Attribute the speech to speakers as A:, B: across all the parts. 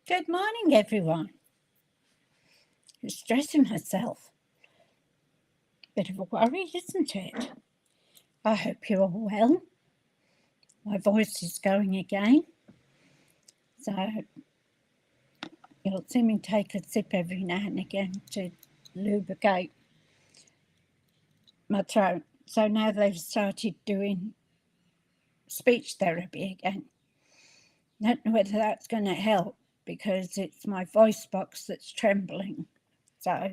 A: Good morning, everyone. I'm stressing myself. Bit of a worry, isn't it? I hope you're all well. My voice is going again, so you'll see me take a sip every now and again to lubricate my throat. So now they've started doing speech therapy again. Don't know whether that's going to help because it's my voice box that's trembling. So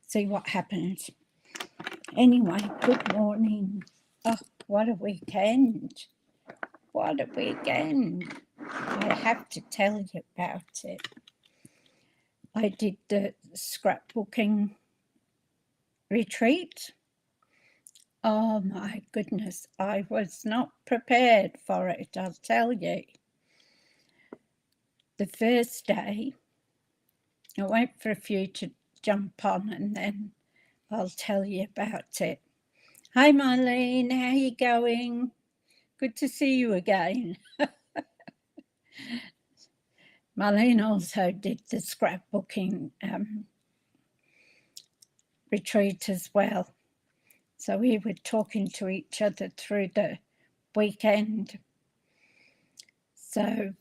A: see what happens. Anyway, good morning. Oh, what a weekend. What a weekend. I have to tell you about it. I did the scrapbooking retreat. Oh my goodness, I was not prepared for it, I'll tell you. The first day, I wait for a few to jump on and then I'll tell you about it. Hi Marlene, how are you going? Good to see you again. Marlene also did the scrapbooking retreat as well. So we were talking to each other through the weekend. So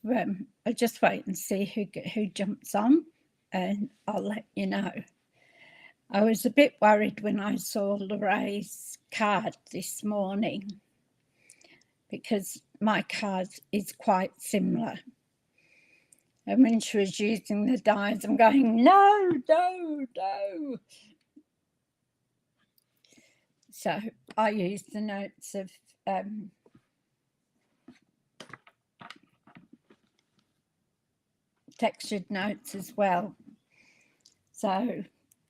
A: I just wait and see who jumps on and I'll let you know. I was a bit worried when I saw Lorraine's card this morning because my card is quite similar. And when she was using the dies, I'm going, no. So I used the notes of textured notes as well. So,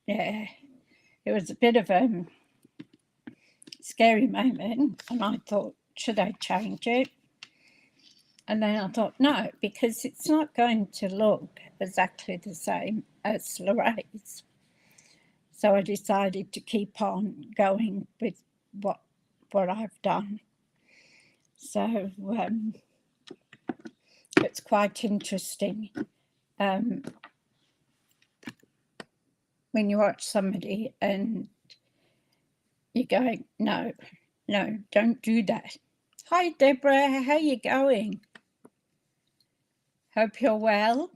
A: yeah, it was a bit of a scary moment. And I thought, should I change it? And then I thought, no, because it's not going to look exactly the same as Lorraine's. So I decided to keep on going with what I've done. So it's quite interesting when you watch somebody and you're going, no, don't do that. Hi, Deborah, how you going? Hope you're well.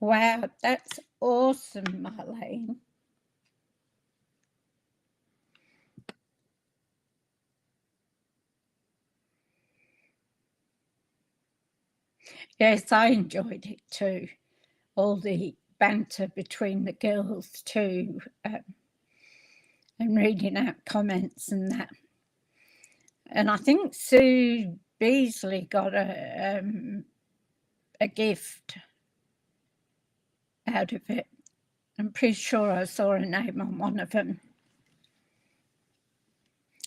A: Wow, that's awesome, Marlene. Yes, I enjoyed it too. All the banter between the girls too, and reading out comments and that. And I think Sue Beasley got a gift out of it. I'm pretty sure I saw a name on one of them.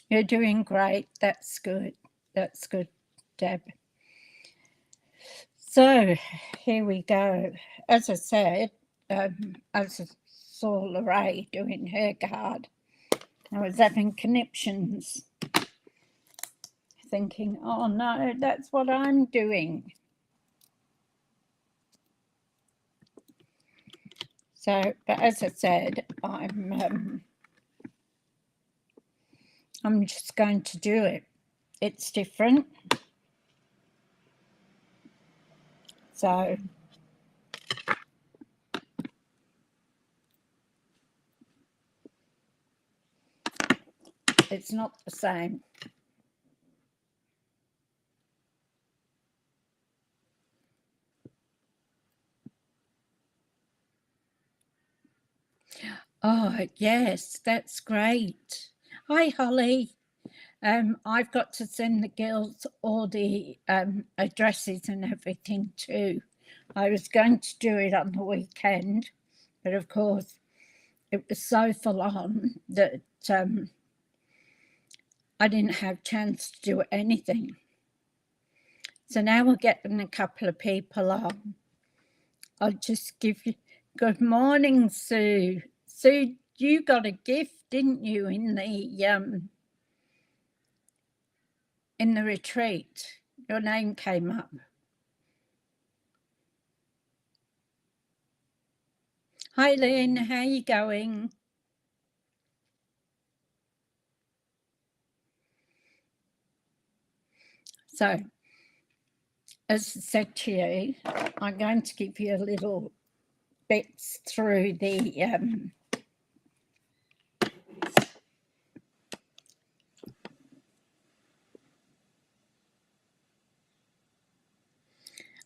A: You're doing great. That's good. That's good, Deb. So here we go. As I said, I saw Lorraine doing her card. I was having conniptions, thinking, oh no, that's what I'm doing. So, but as I said, I'm just going to do it. It's different. So it's not the same. Oh, yes, that's great. Hi, Holly. I've got to send the girls all the addresses and everything too. I was going to do it on the weekend, but of course it was so full on that I didn't have a chance to do anything. So now we're getting a couple of people on. I'll just give you, good morning, Sue. Sue, you got a gift, didn't you, in the in the retreat. Your name came up. Hi, Lynn. How you going? So, as I said to you, I'm going to give you a little bits through the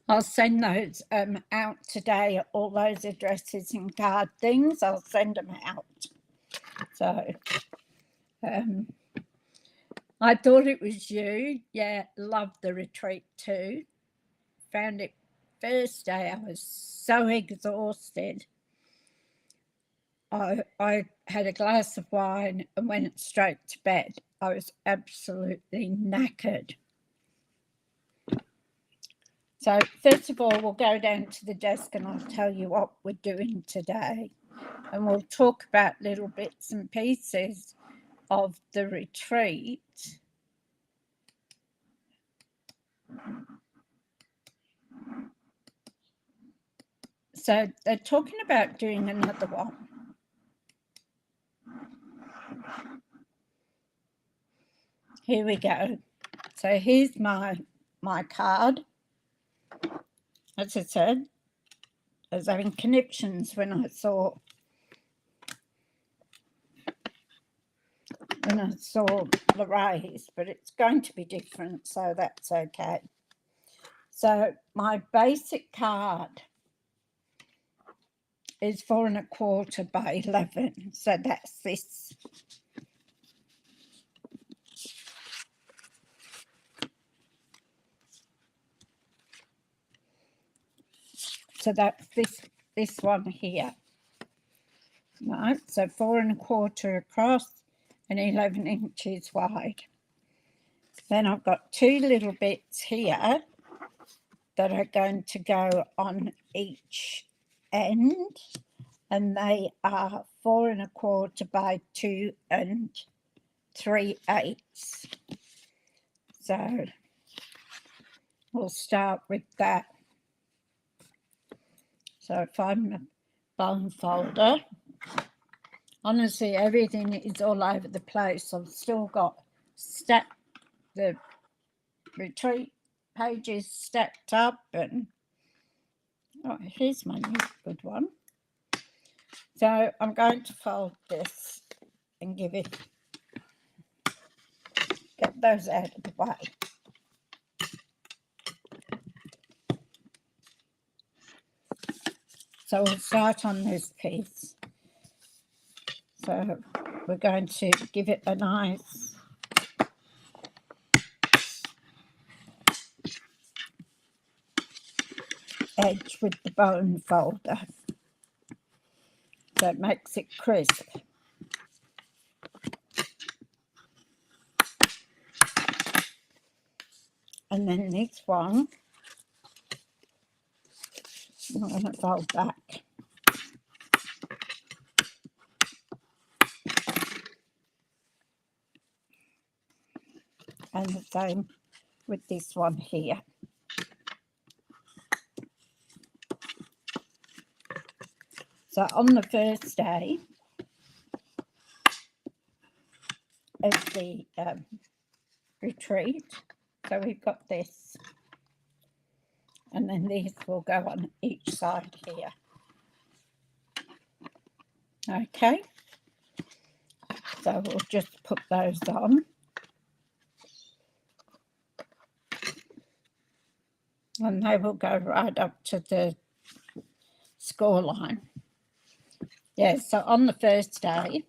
A: I'll send those out today, all those addresses and card things. I'll send them out. So I thought it was you. Yeah, loved the retreat too. Found it first day, I was so exhausted. I had a glass of wine and went straight to bed. I was absolutely knackered. So first of all, we'll go down to the desk and I'll tell you what we're doing today. And we'll talk about little bits and pieces of the retreat. So they're talking about doing another one. Here we go. So here's my card. As I said, I was having conniptions when I saw Lorraine's, but it's going to be different, so that's okay. So my basic card is 4 1/4 by 11, so that's this. So that's this one here. Right, so 4 1/4 across and 11 inches wide. Then I've got 2 little bits here that are going to go on each end, and they are 4 1/4 by 2 3/8. So we'll start with that. So find my bone folder. Honestly, everything is all over the place. I've still got the retreat pages stacked up, and here's my new good one. So I'm going to fold this and get those out of the way. So we'll start on this piece. So we're going to give it a nice edge with the bone folder, so it makes it crisp. And then this one, I'm going to fold back. And the same with this one here. So on the first day of the retreat, so we've got this, and then these will go on each side here. Okay, so we'll just put those on. And they will go right up to the score line. Yeah, so on the first day,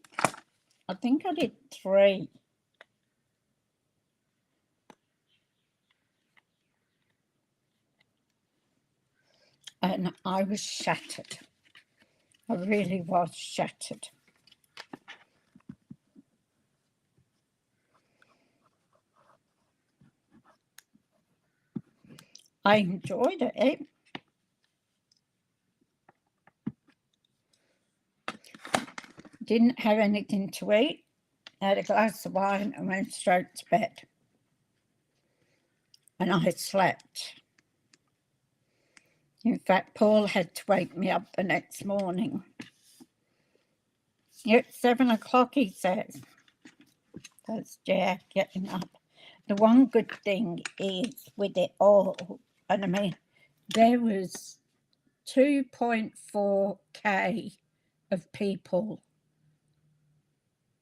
A: I think I did 3. And I was shattered. I really was shattered. I enjoyed it. Didn't have anything to eat. Had a glass of wine and went straight to bed. and I slept. In fact, Paul had to wake me up the next morning. It's 7 o'clock, he says. That's Jack getting up. The one good thing is with it all, and I mean, there was 2.4K of people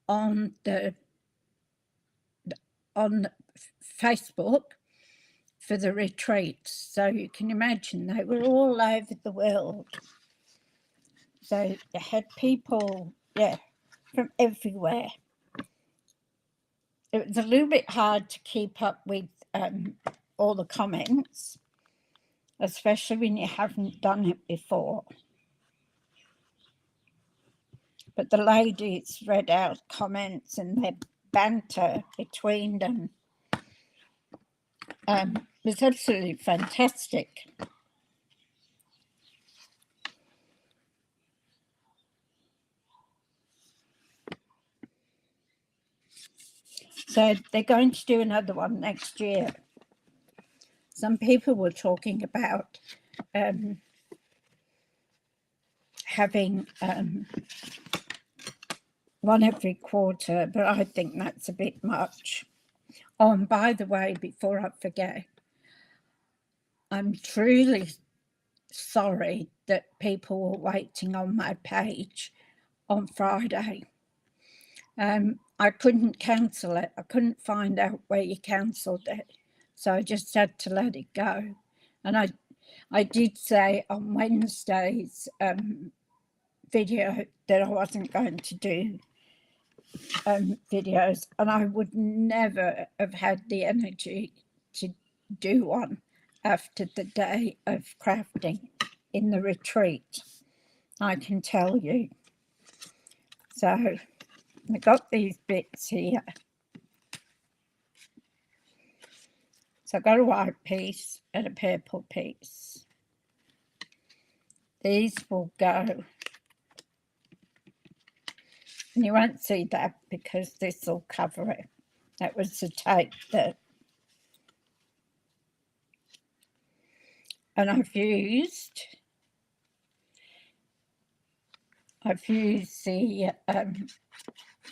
A: on Facebook for the retreat. So you can imagine they were all over the world. So you had people, from everywhere. It was a little bit hard to keep up with all the comments, especially when you haven't done it before. But the ladies read out comments and their banter between them was absolutely fantastic. So they're going to do another one next year. Some people were talking about having one every quarter, but I think that's a bit much. Oh, and by the way, before I forget, I'm truly sorry that people were waiting on my page on Friday. I couldn't cancel it. I couldn't find out where you cancelled it. So I just had to let it go. And I did say on Wednesday's video that I wasn't going to do videos, and I would never have had the energy to do one after the day of crafting in the retreat, I can tell you. So I got these bits here. So I got a white piece and a purple piece. These will go, and you won't see that because this will cover it. That was the tape that, and I've used the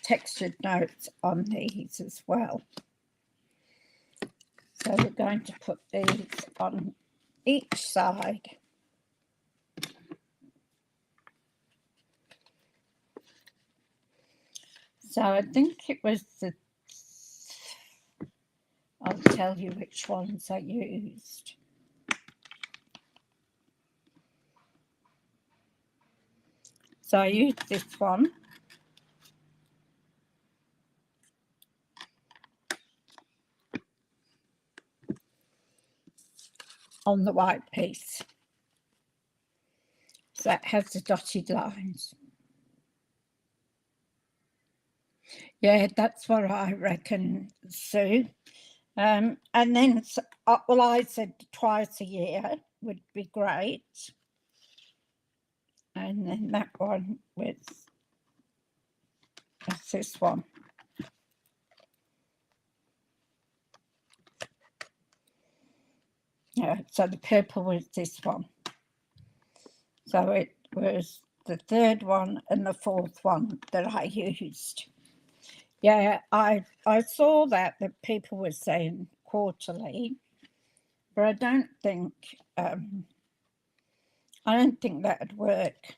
A: textured notes on these as well. So we're going to put these on each side. So I think it was I'll tell you which ones I used. So I used this one. On the white piece. So that has the dotted lines. Yeah, that's what I reckon, Sue. And then, well, I said twice a year would be great. And then that one that's this one. Yeah, so the purple was this one. So it was the third one and the fourth one that I used. Yeah, I saw that people were saying quarterly, but I don't think that'd work.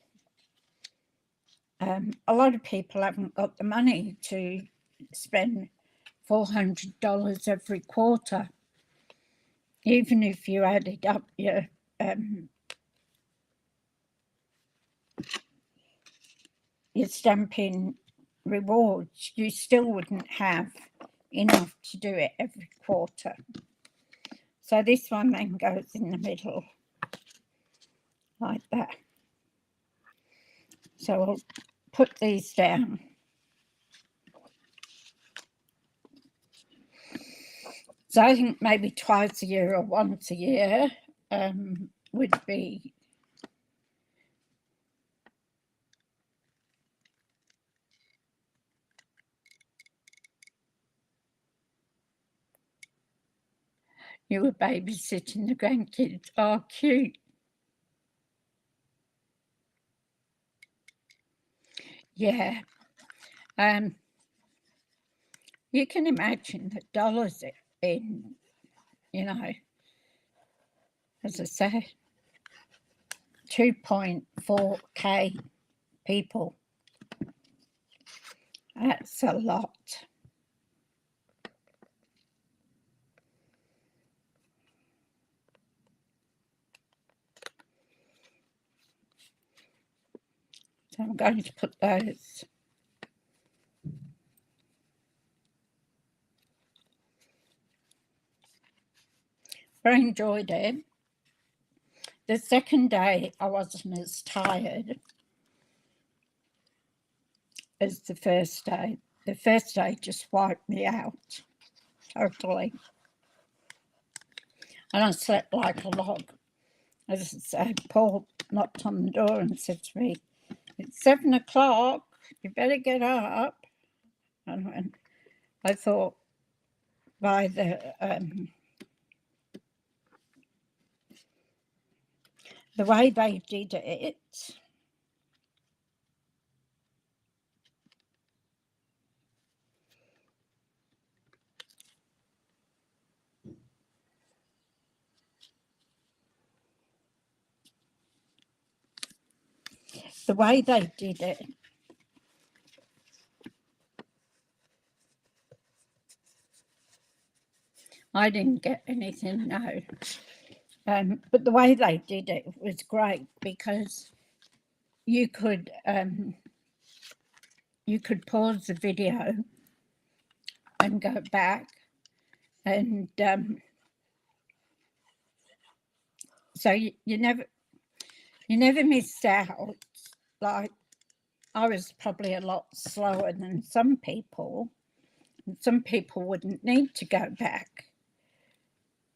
A: A lot of people haven't got the money to spend $400 every quarter, even if you added up your Stampin rewards, you still wouldn't have enough to do it every quarter. So this one then goes in the middle like that. So we'll put these down. So I think maybe twice a year or once a year would be you were babysitting the grandkids. Oh, cute. Yeah. You can imagine the dollars in, you know, as I say, 2.4k people. That's a lot. So I'm going to put those. I enjoyed it. The second day, I wasn't as tired as the first day. The first day just wiped me out totally. And I slept like a log. As I say, Paul knocked on the door and said to me, "It's 7 o'clock, you better get up." And I thought by the way they did it, I didn't get anything, no. But the way they did it was great because you could pause the video and go back, and so you never missed out. Like, I was probably a lot slower than some people. Some people wouldn't need to go back,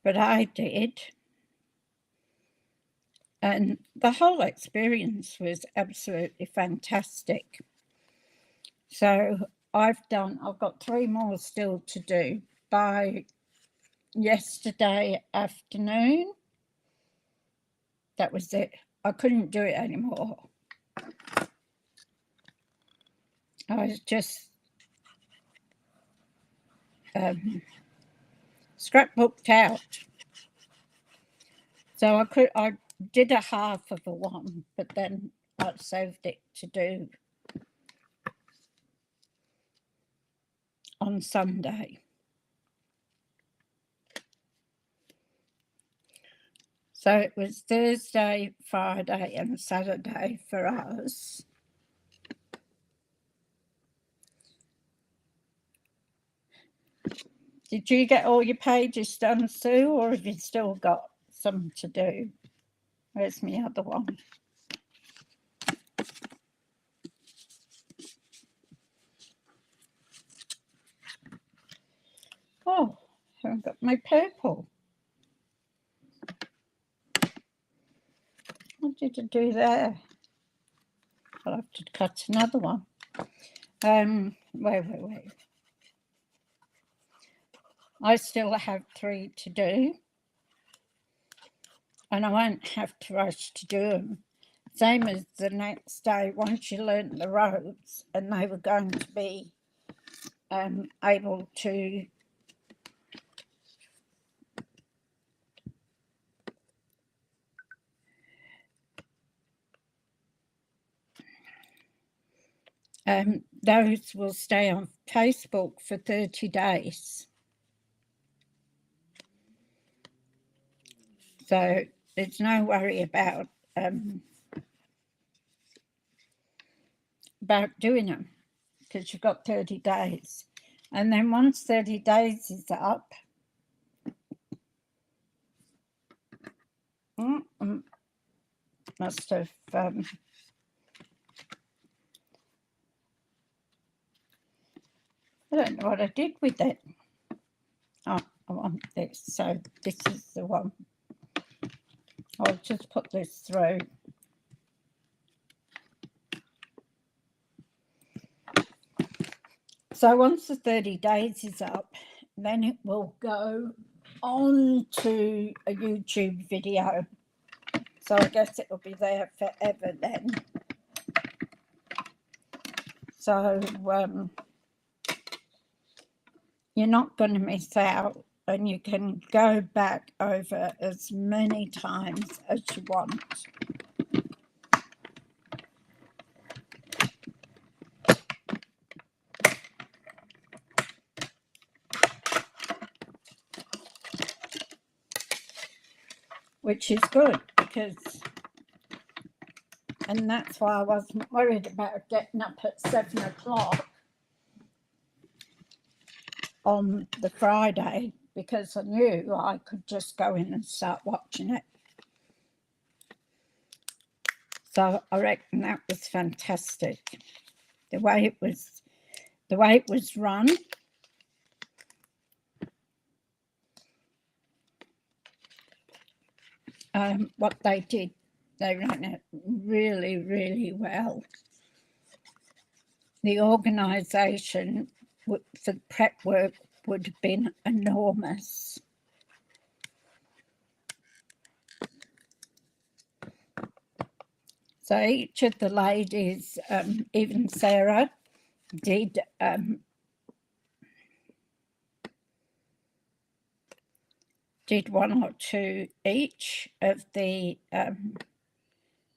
A: but I did. And the whole experience was absolutely fantastic. So I've got 3 more still to do. By yesterday afternoon, that was it. I couldn't do it anymore. I was just scrapbooked out. So I did a half of a one, but then I saved it to do on Sunday. So it was Thursday, Friday, and Saturday for us. Did you get all your pages done, Sue, or have you still got some to do? Where's my other one? Oh, I haven't got my purple. What did I do there? I'll have to cut another one. Wait. I still have 3 to do, and I won't have to rush to do them. Same as the next day, once you learn the ropes, and they were going to be able to those will stay on Facebook for 30 days. So there's no worry about doing them, because you've got 30 days. And then once 30 days is up, must have I don't know what I did with it. Oh, I want this. So this is the one. I'll just put this through. So once the 30 days is up, then it will go onto a YouTube video. So I guess it'll be there forever then. So you're not going to miss out, and you can go back over as many times as you want. Which is good, because, and that's why I wasn't worried about getting up at 7 o'clock on the Friday, because I knew I could just go in and start watching it. So I reckon that was fantastic. The way it was run. What they did, they ran it really, really well. The organisation for the prep work would have been enormous. So each of the ladies, even Sarah, did one or two each of the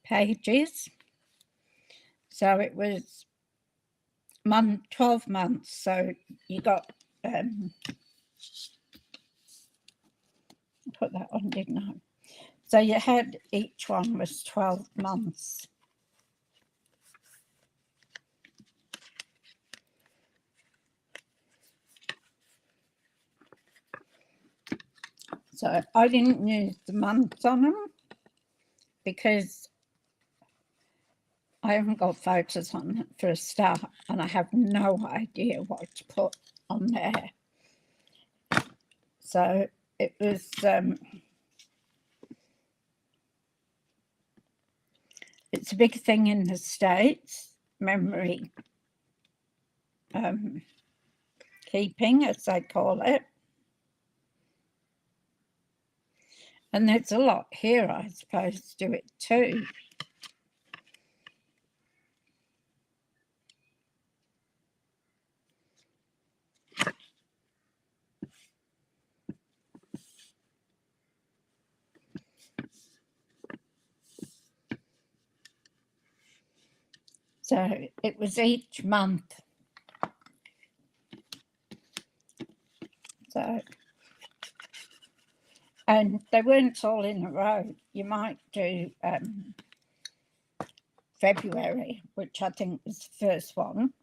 A: pages. So it was 12 months. So you got, put that on, didn't I? So you had, each one was 12 months. So I didn't use the months on them because I haven't got photos on for a start, and I have no idea what to put on there. So it was, it's a big thing in the States, memory keeping, as they call it. And there's a lot here, I suppose, to it too. So it was each month. So, and they weren't all in a row. You might do February, which I think was the first one.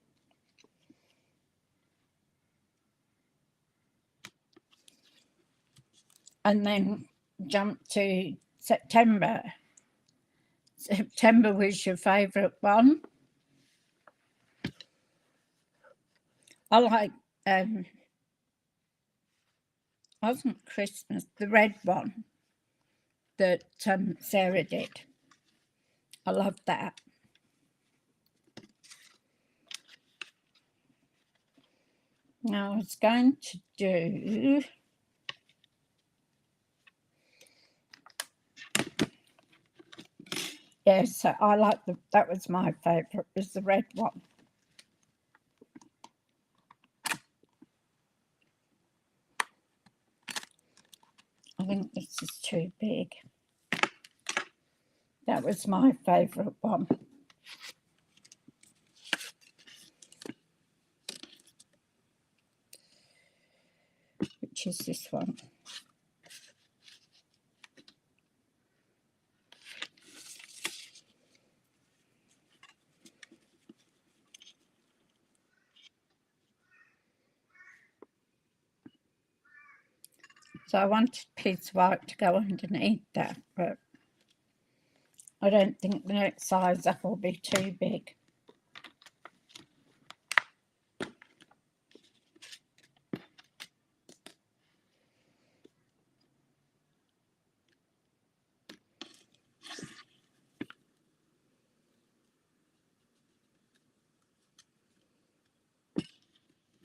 A: And then jump to September. September was your favourite one. I like, wasn't Christmas, the red one that Sarah did. I love that. Now I was going to do yes, so I like that was my favourite, was the red one. I think this is too big. That was my favourite one. Which is this one. So I wanted a piece of art to go underneath that, but I don't think the next size up will be too big.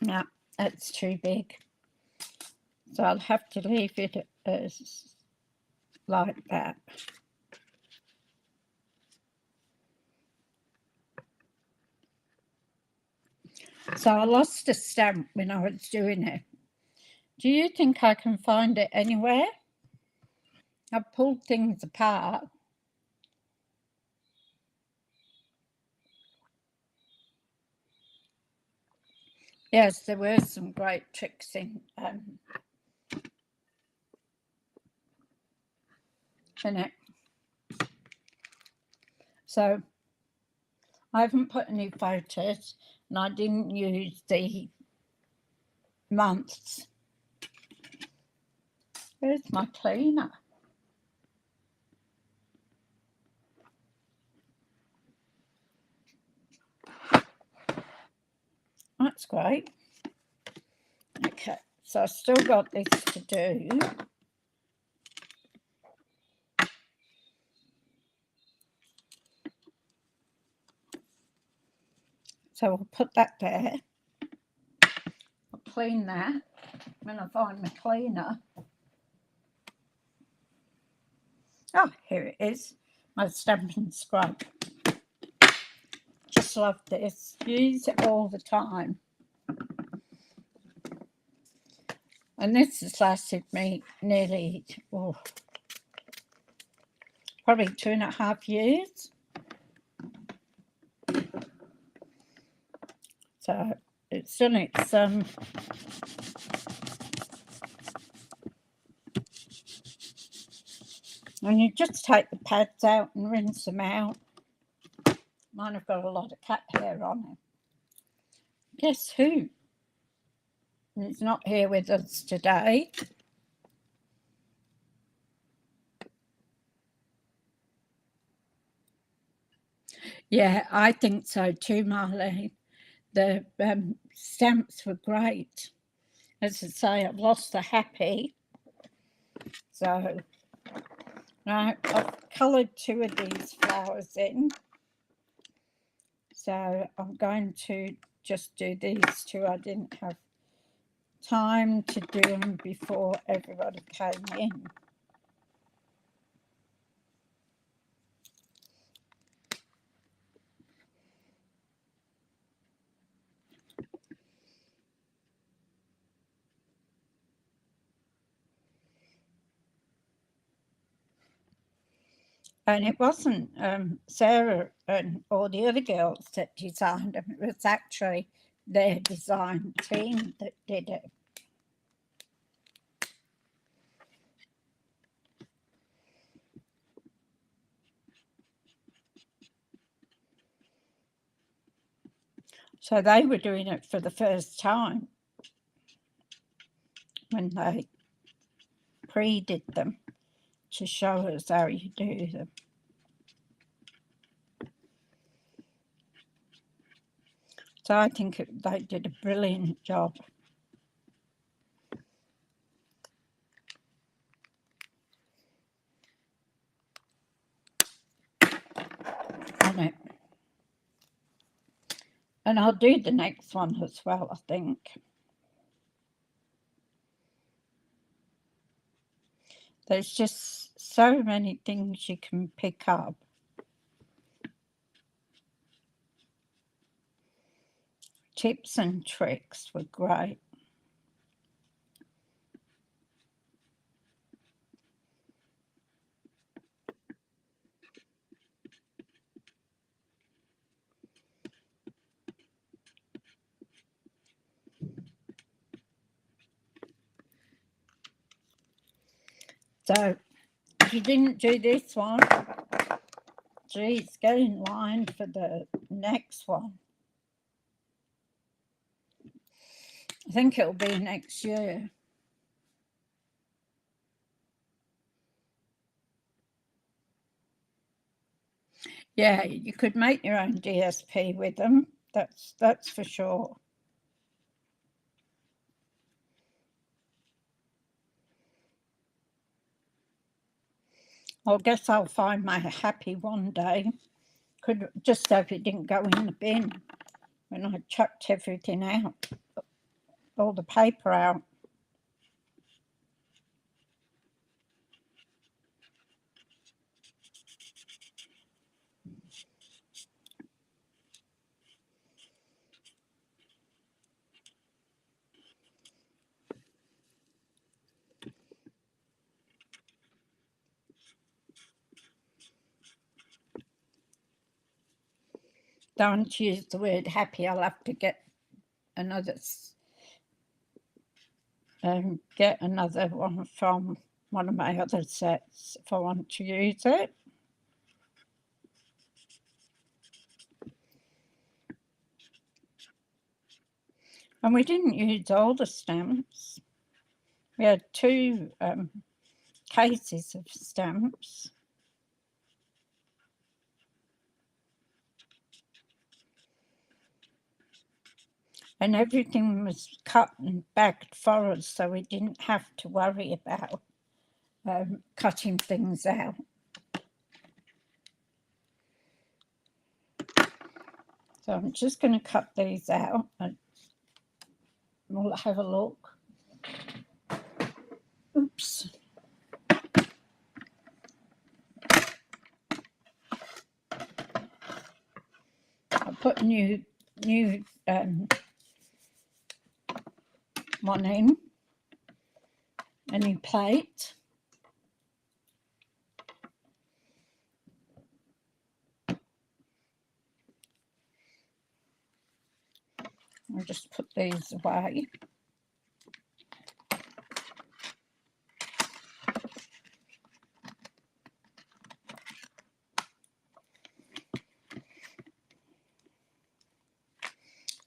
A: No, that's too big. So I'll have to leave it as like that. So I lost a stamp when I was doing it. Do you think I can find it anywhere? I've pulled things apart. Yes, there were some great tricks in it. So I haven't put any photos, and I didn't use the months. Where's my cleaner? That's great. Okay, so I've still got this to do. So I'll put that there. I'll clean that when I find my cleaner. Oh, here it is, my Stampin' scrub. Just love this. Use it all the time. And this has lasted me nearly, probably 2.5 years. So it's done its and you just take the pads out and rinse them out. Mine have got a lot of cat hair on it. Guess who? He's not here with us today. Yeah, I think so too, Marlene. The stamps were great. As I say, I've lost the happy. So now I've coloured 2 of these flowers in. So I'm going to just do these 2. I didn't have time to do them before everybody came in. And it wasn't Sarah and all the other girls that designed them. It was actually their design team that did it. So they were doing it for the first time when they pre-did them to show us how you do them. So I think they did a brilliant job. On it. And I'll do the next one as well, I think. There's just so many things you can pick up. Tips and tricks were great. So if you didn't do this one, geez, get in line for the next one. I think it'll be next year. Yeah, you could make your own DSP with them. That's for sure. I guess I'll find my happy one day. Could just hope it didn't go in the bin when I chucked everything out, all the paper out. don't use the word happy, I'll have to get another one from one of my other sets if I want to use it. And we didn't use all the stamps. We had 2 cases of stamps. And everything was cut and bagged for us, so we didn't have to worry about cutting things out. So I'm just going to cut these out and we'll have a look. Oops. I put a new one in, a new plate. I'll just put these away.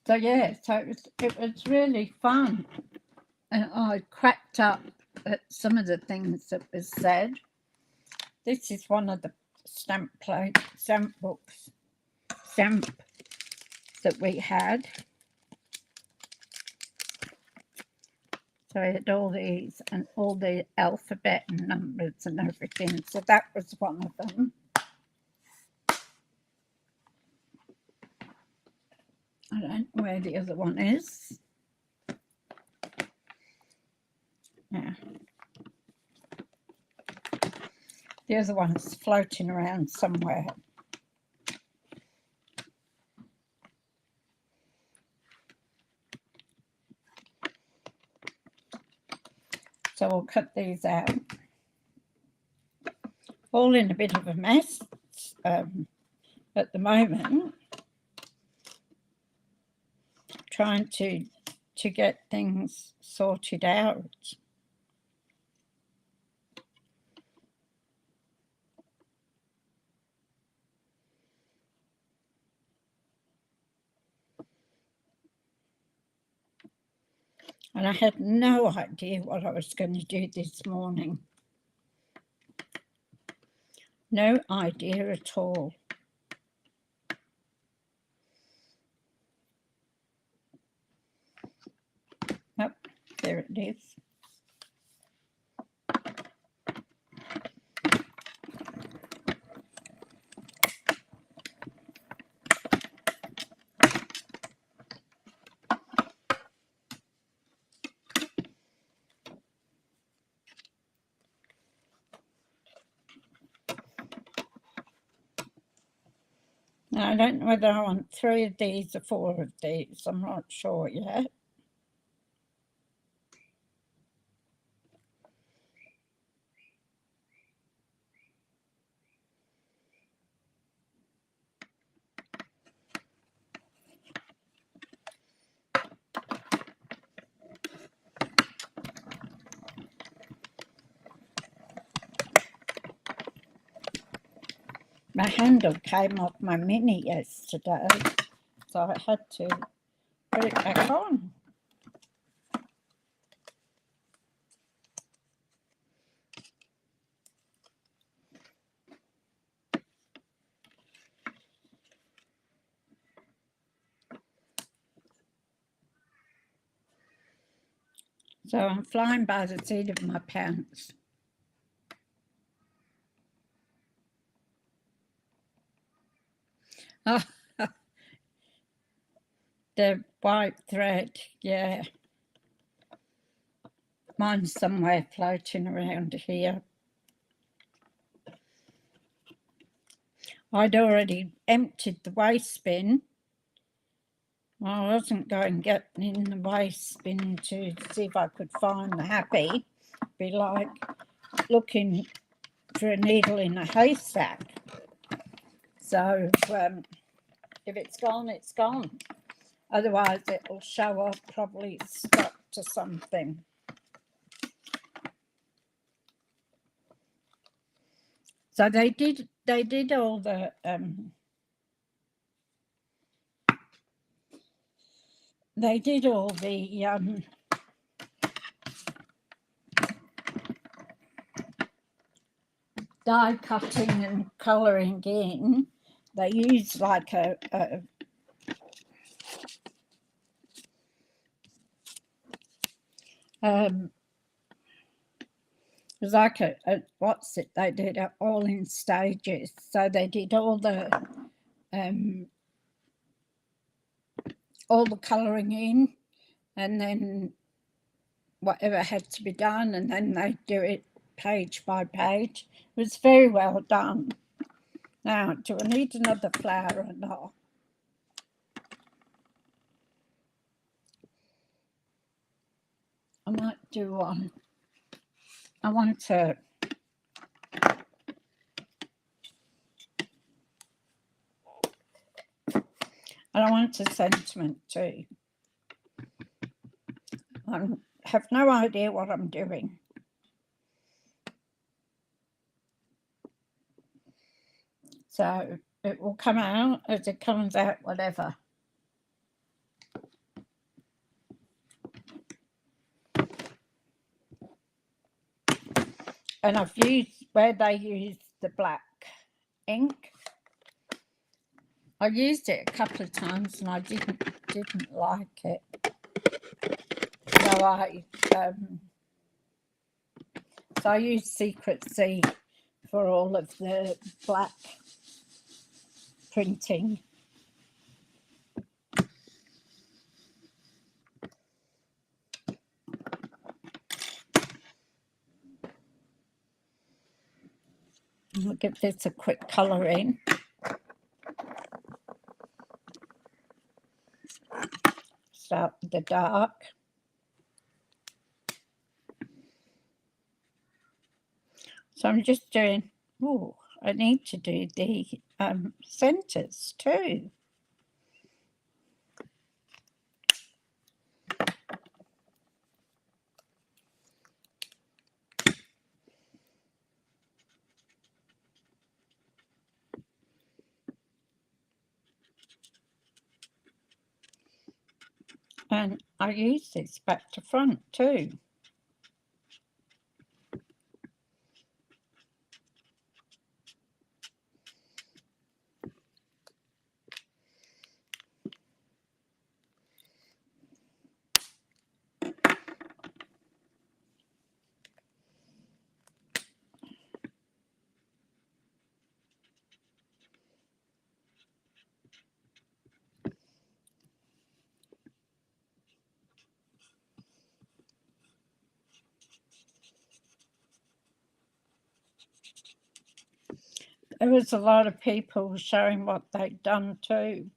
A: So yeah, so it was really fun, and I cracked up at some of the things that was said. This is one of the stamp books that we had. So I had all these and all the alphabet and numbers and everything. So that was one of them. I don't know where the other one is. Yeah. The other one's floating around somewhere. So we'll cut these out. All in a bit of a mess at the moment. Trying to get things sorted out. And I had no idea what I was going to do this morning. No idea at all. Oh, there it is. Now, I don't know whether I want 3 of these or 4 of these. I'm not sure yet. My handle came off my Mini yesterday, so I had to put it back on. So I'm flying by the seat of my pants. Oh, the white thread, yeah. Mine's somewhere floating around here. I'd already emptied the waste bin. Well, I wasn't going getting in the waste bin to see if I could find the happy. Be like looking for a needle in a haystack. So If it's gone, it's gone. Otherwise, it'll show up probably stuck to something. So they did all the die cutting and colouring in. They used like a it was like what's it? They did it all in stages. So they did all the colouring in, and then whatever had to be done, and then they do it page by page. It was very well done. Now, do I need another flower or not? I might do one. I want and I want a sentiment too. I have no idea what I'm doing. So it will come out as it comes out, whatever. And I've used, where they use the black ink, I used it a couple of times and I didn't like it. So I used Secret C for all of the black printing. I'll give this a quick colour in. Start with the dark. So I'm just doing, oh, I need to do the centres too. And I use this back to front too. There was a lot of people showing what they'd done too.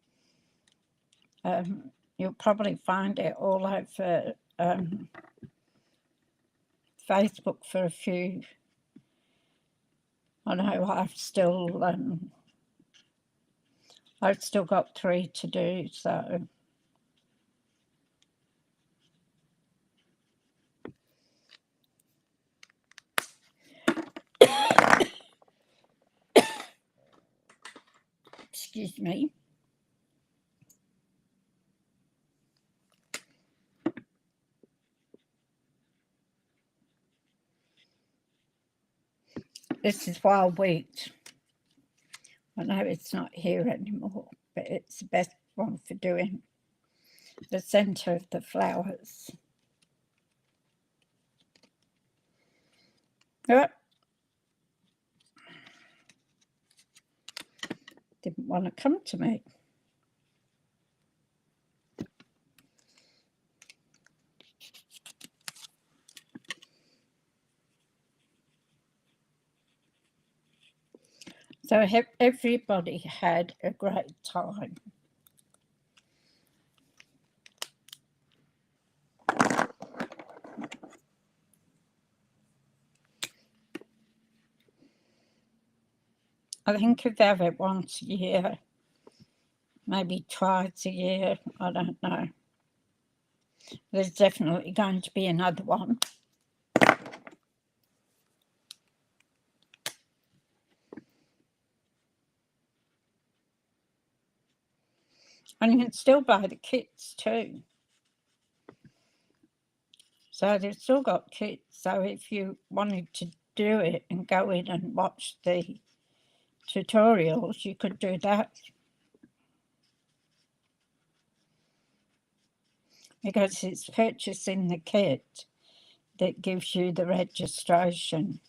A: You'll probably find it all over Facebook for a few. I know I've still got 3 to do, so. Excuse me. This is Wild Wheat. I know it's not here anymore, but it's the best one for doing the centre of the flowers. Oh. Didn't want to come to me. So everybody had a great time. I think if they have it once a year, maybe twice a year, I don't know. There's definitely going to be another one. And you can still buy the kits too. So they've still got kits. So if you wanted to do it and go in and watch the tutorials, you could do that. Because it's purchasing the kit that gives you the registration.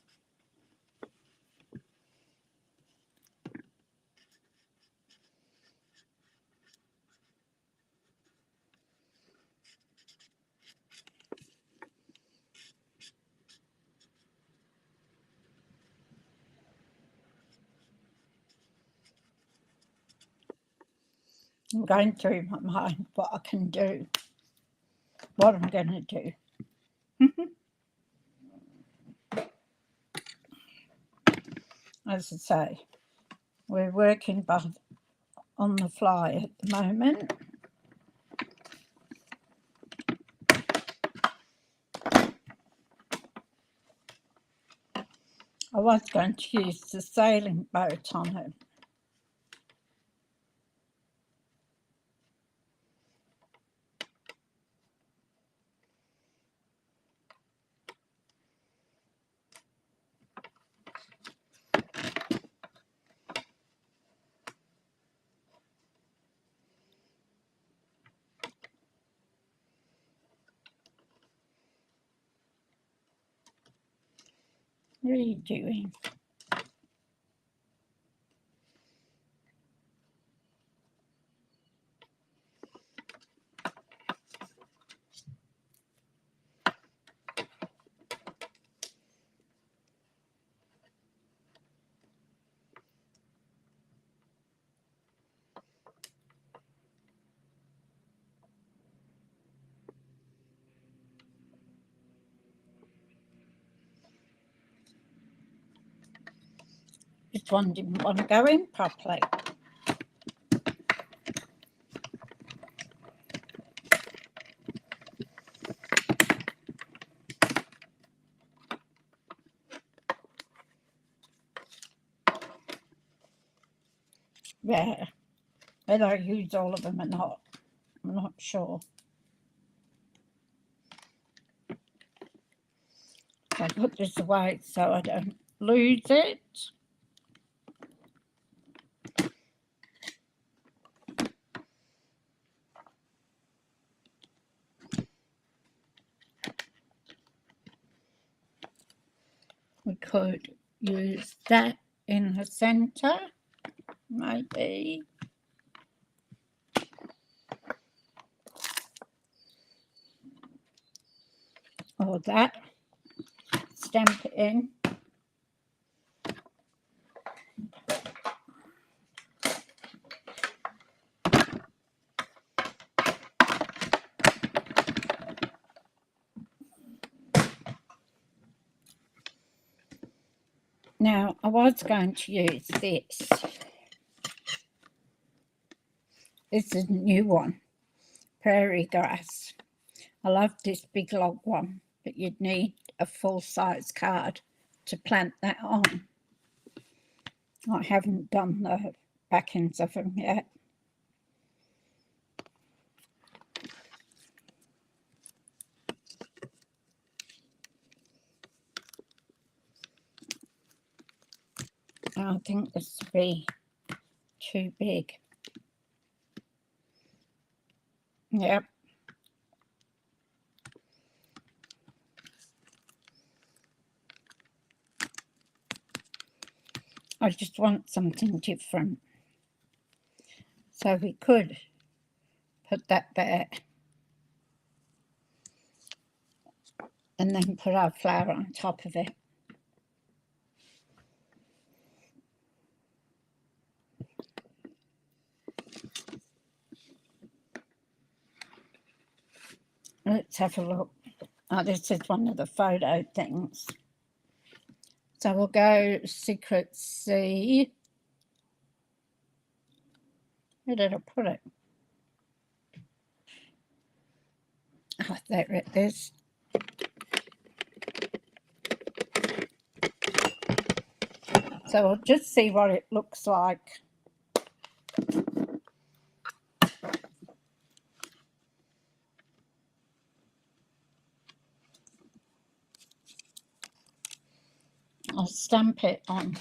A: I'm going through my mind what I can do, what I'm going to do. As I say, we're working on the fly at the moment. I was going to use the sailing boat on it. What are you doing? This one didn't want to go in properly. Yeah, whether I use all of them or not, I'm not sure. I put this away so I don't lose it. We could use that in the center, maybe. Or that. Stamp it in. Now, I was going to use this. This is a new one, Prairie Grass. I love this big log one, but you'd need a full-size card to plant that on. I haven't done the backends of them yet. I think this would be too big. Yep. I just want something different. So we could put that there and then put our flower on top of it. Let's have a look. Oh, this is one of the photo things. So we'll go Secret C. Where did I put it? Oh, there it is. So we'll just see what it looks like. I'll stamp it on.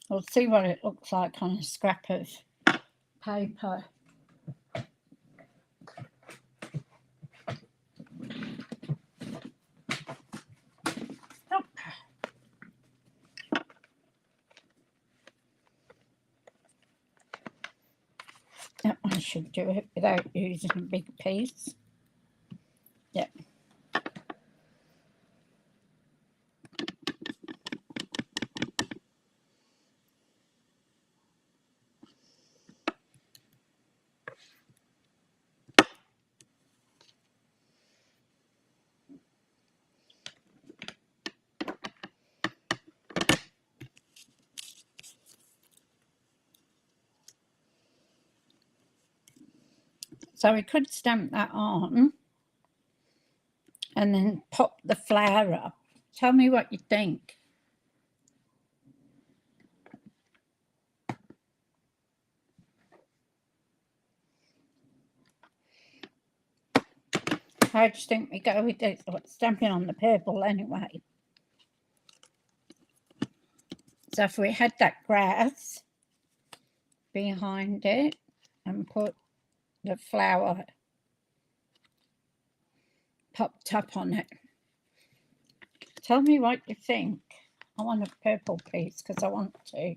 A: We'll see what it looks like on a scrap of paper. Oh. That one should do it without using a big piece. Yep. So we could stamp that on and then pop the flower up. Tell me what you think. How do you think we go with this? Stamping on the purple anyway. So if we had that grass behind it and put the flower popped up on it. Tell me what you think. I want a purple piece because I want to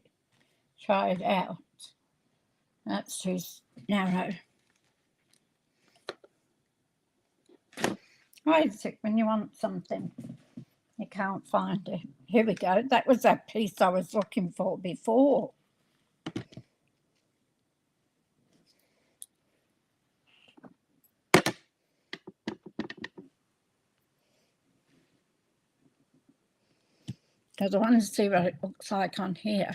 A: try it out. That's too narrow. Why is it when you want something, you can't find it? Here we go. That was that piece I was looking for before. Because I want to see what it looks like on here.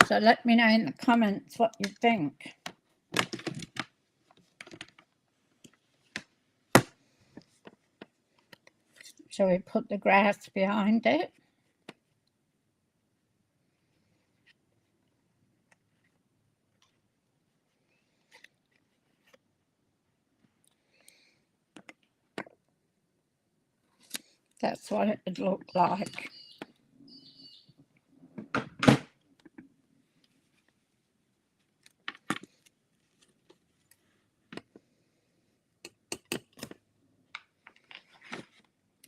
A: So let me know in the comments what you think. Shall we put the grass behind it? That's what it would look like.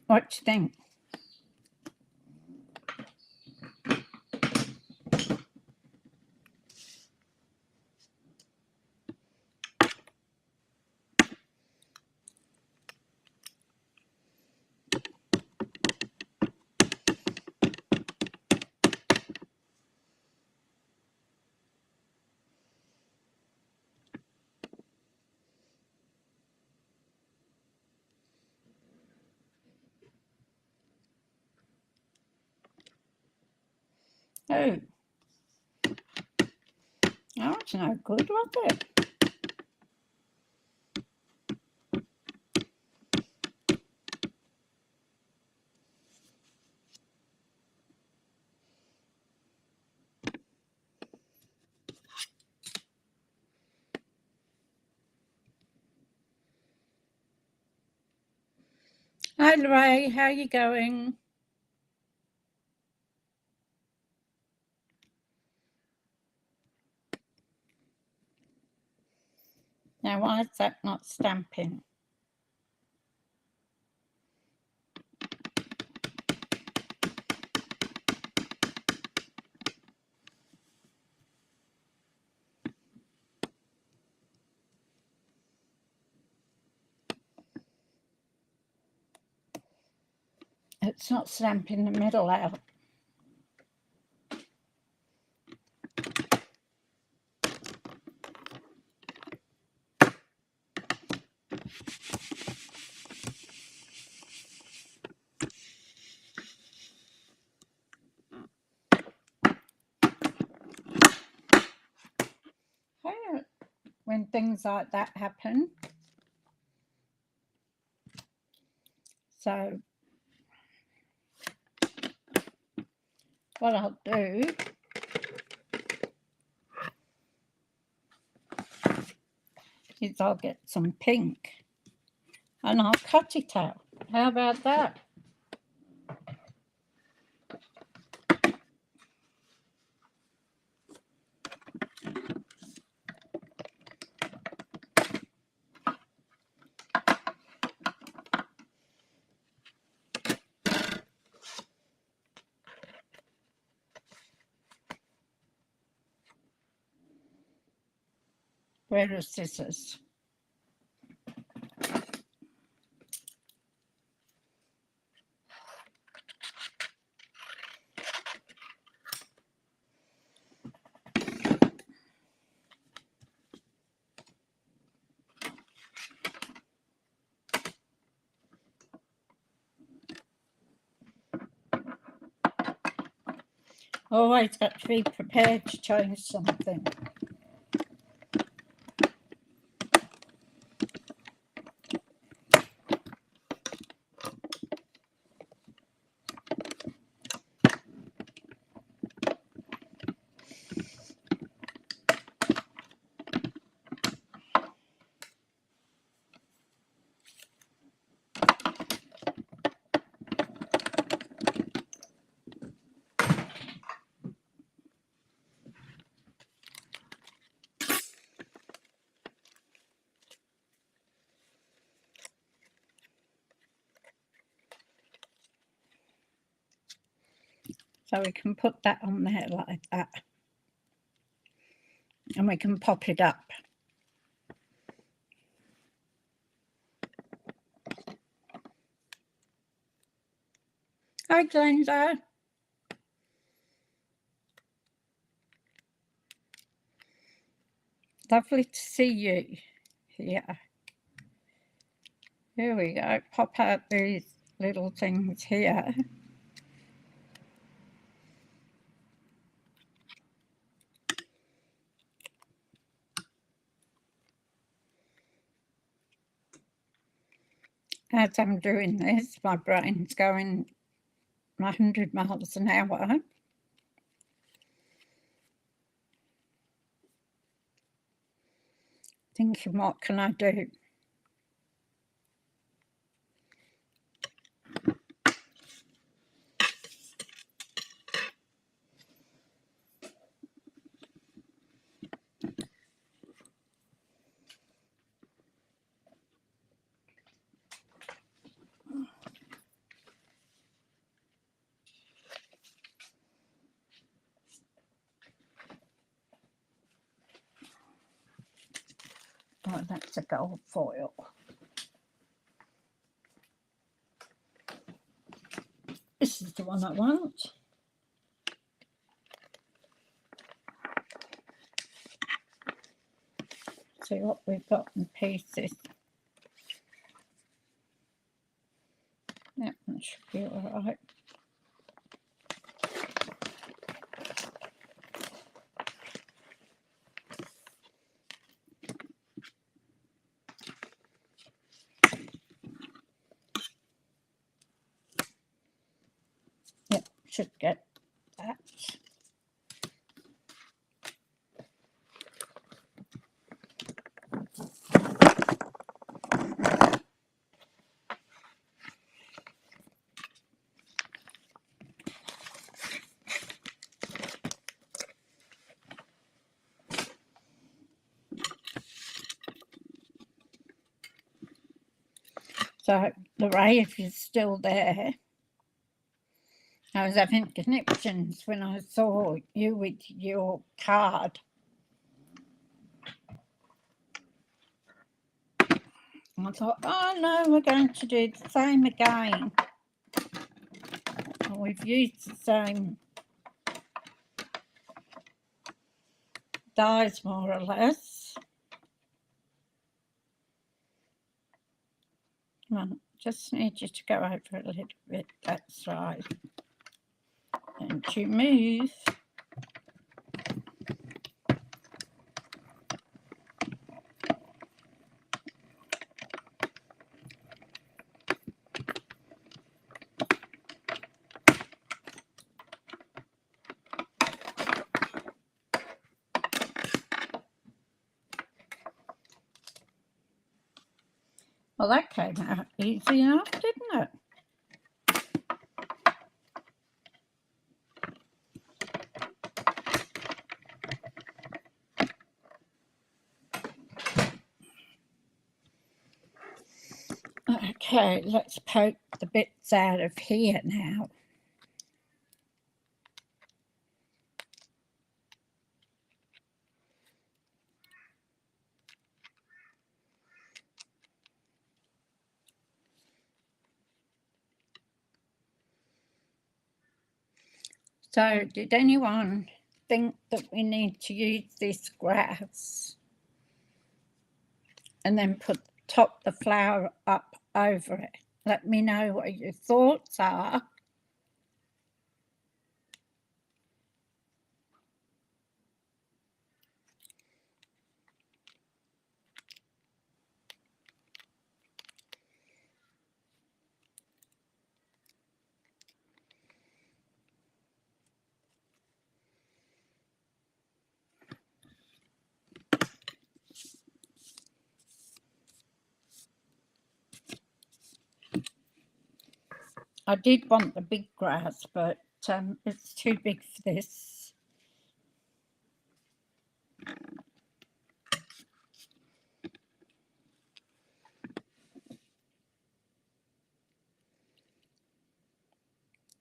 A: What do you think? Oh, that's no good, was it? Hi, Ray, how are you going? Now, why is that not stamping? It's not stamping the middle out. When things like that happen. So what I'll do is I'll get some pink and I'll cut it out. How about that? Where are scissors? Always got to be prepared to change something. So we can put that on there like that. And we can pop it up. Hi, Glenda. Lovely to see you here. Here we go. Pop out these little things here. As I'm doing this, my brain's going 100 miles an hour. Thinking, what can I do? Oh, that's a gold foil. This is the one I want. See what we've got in pieces. That one should be all right. Yep, should get that. So the rave is still there. I was having connections when I saw you with your card. I thought, oh no, we're going to do the same again. and we've used the same dies more or less. Come on, just need you to go over a little bit, that's right. And you move. Well, that came out easy enough, didn't it? Okay, let's poke the bits out of here now. So, did anyone think that we need to use this grass and then top the flower up over it? Let me know what your thoughts are. I did want the big grass, but it's too big for this.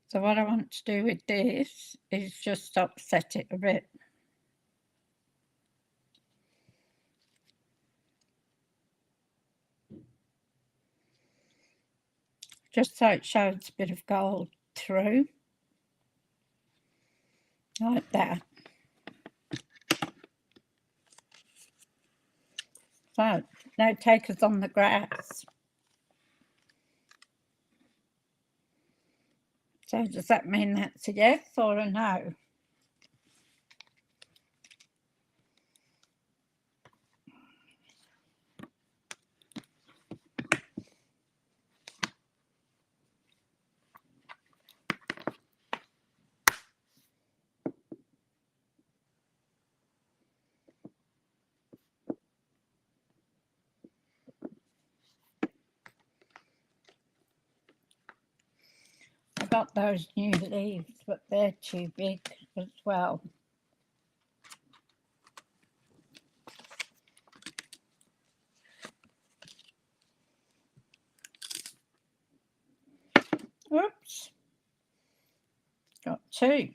A: So what I want to do with this is just offset it a bit. Just so it shows a bit of gold through. Like that. So, no takers on the grass. So does that mean that's a yes or a no? I got those new leaves, but they're too big as well. Oops. Got two.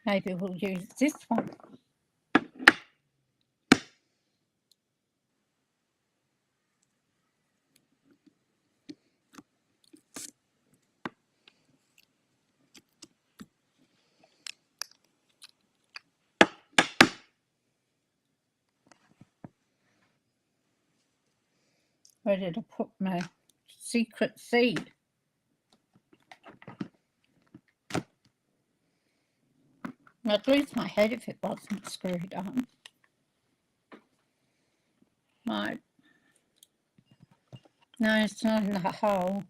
A: Maybe we'll use this one. Where did I put my secret seed? I'd lose my head if it wasn't screwed on. Right. No, it's not in the hole.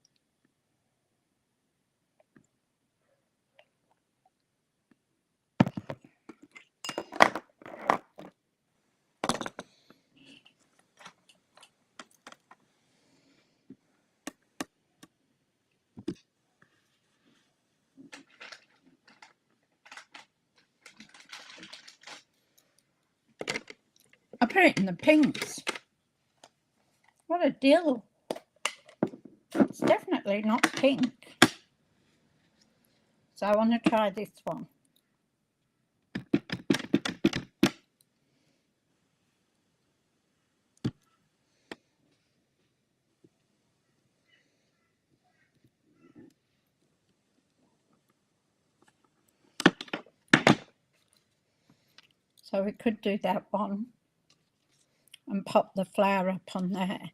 A: I put it in the pinks. What a deal. It's definitely not pink. So I want to try this one. So we could do that one and pop the flower up on there.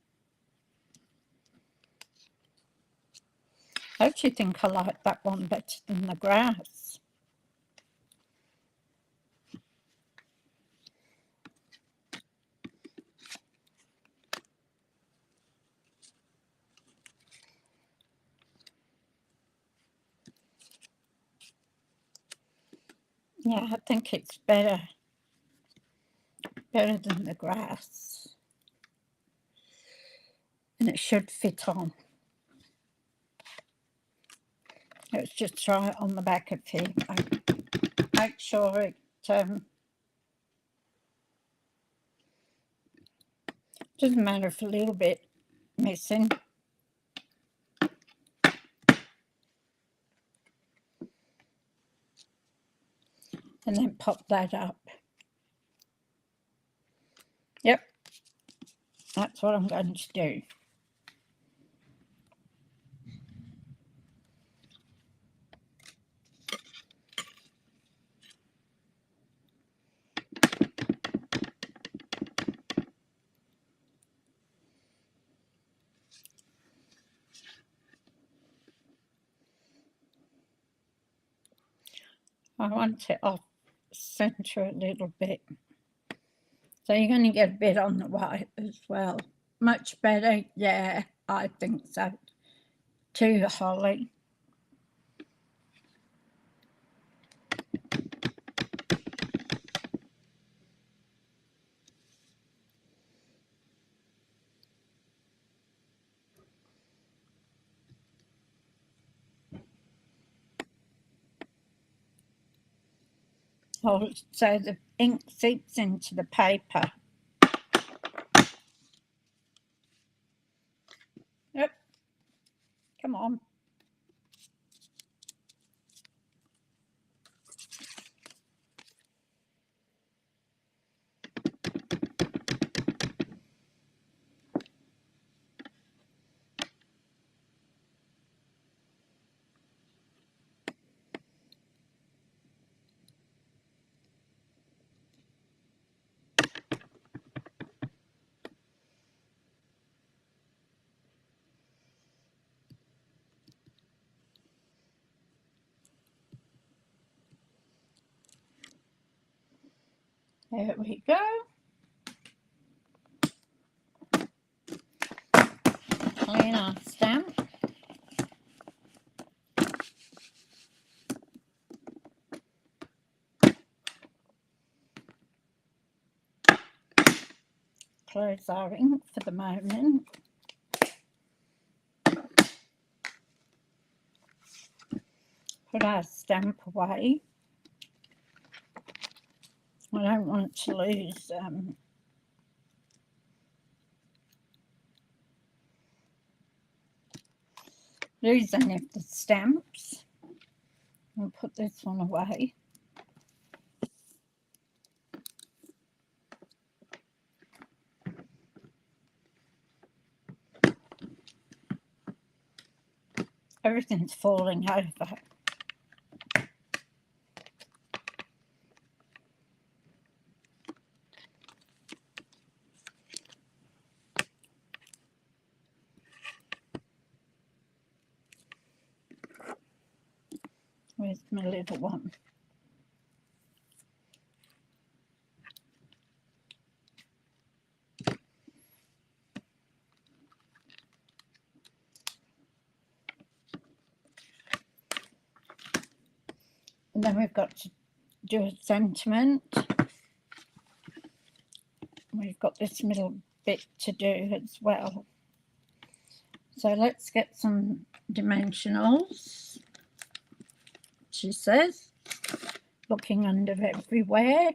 A: I actually think I like that one better than the grass. Yeah, I think it's better than the grass. And it should fit on. Let's just try it on the back of here. Make sure it doesn't matter if a little bit missing. And then pop that up. Yep, that's what I'm going to do. I want it off center a little bit. So you're going to get a bit on the white as well. Much better, yeah, I think so. Too, Holly. Oh, so the ink seeps into the paper. Yep. Come on. There we go. Clean our stamp. Close our ink for the moment. Put our stamp away. I don't want to lose any of the stamps. I'll put this one away. Everything's falling over. Where's my little one? And then we've got to do a sentiment. We've got this middle bit to do as well. So let's get some dimensionals, she says, looking under everywhere.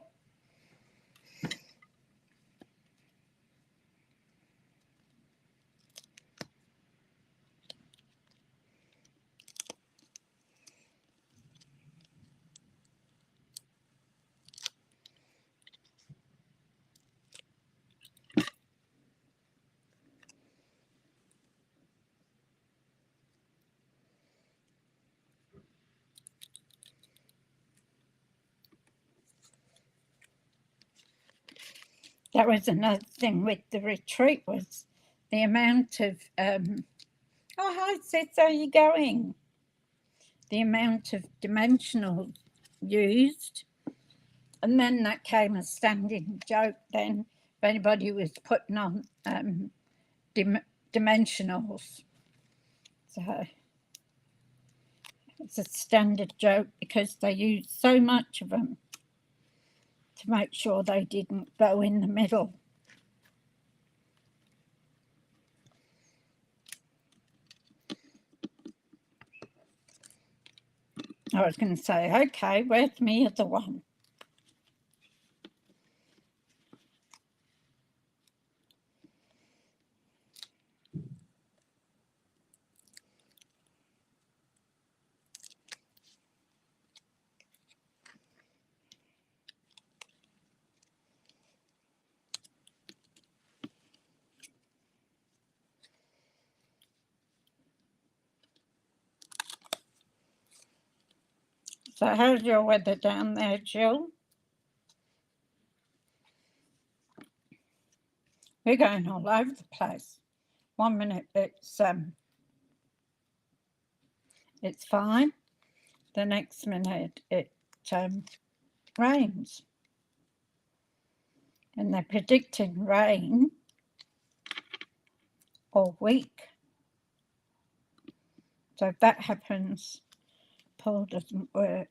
A: That was another thing with the retreat, was the amount of, oh, hi sis, how are you going? The amount of dimensional used. And then that came a standing joke then, if anybody was putting on dimensionals. So it's a standard joke because they used so much of them to make sure they didn't go in the middle. I was going to say, okay, where's my other one? So how's your weather down there, Jill? We're going all over the place. 1 minute it's fine. The next minute it rains. And they're predicting rain all week. So if that happens, Paul doesn't work.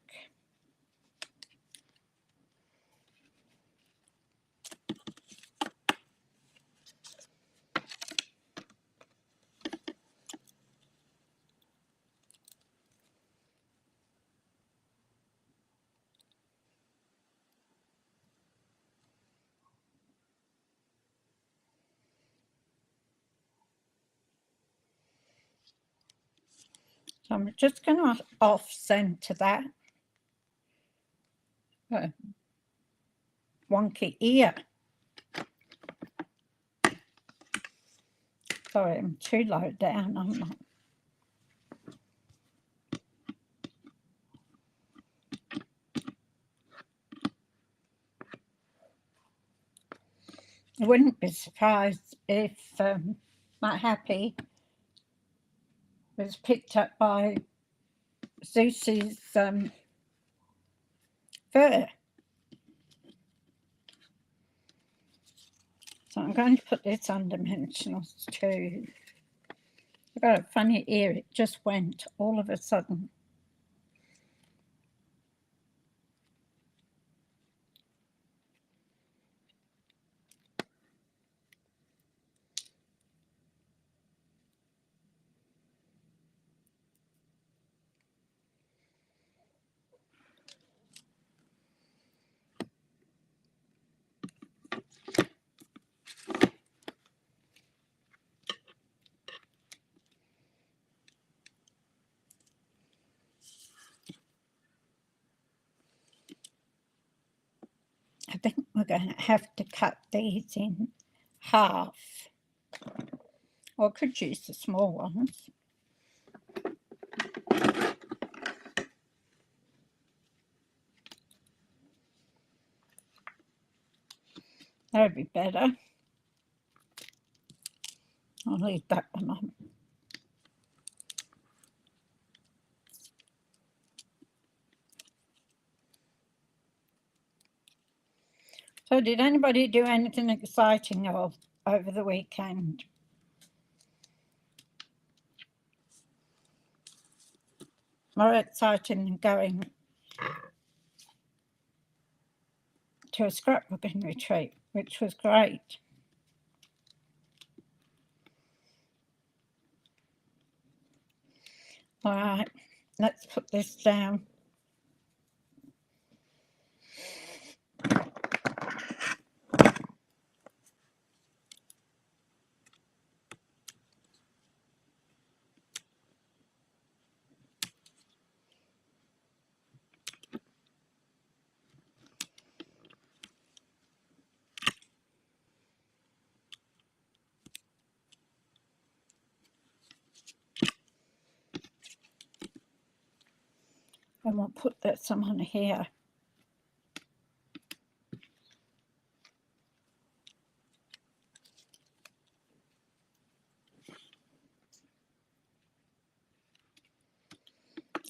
A: So I'm just going to off-center that. Wonky ear. Sorry, I'm too low down. I'm not. I wouldn't be surprised if my happy was picked up by Zeus's fur. So I'm going to put this on dimensionals too. I've got a funny ear, it just went all of a sudden. I think we're going to have to cut these in half. Or I could use the small ones. That would be better. I'll leave that one on. So did anybody do anything exciting over the weekend? More exciting than going to a scrapbooking retreat, which was great. All right, let's put this down. And we'll put that some on here.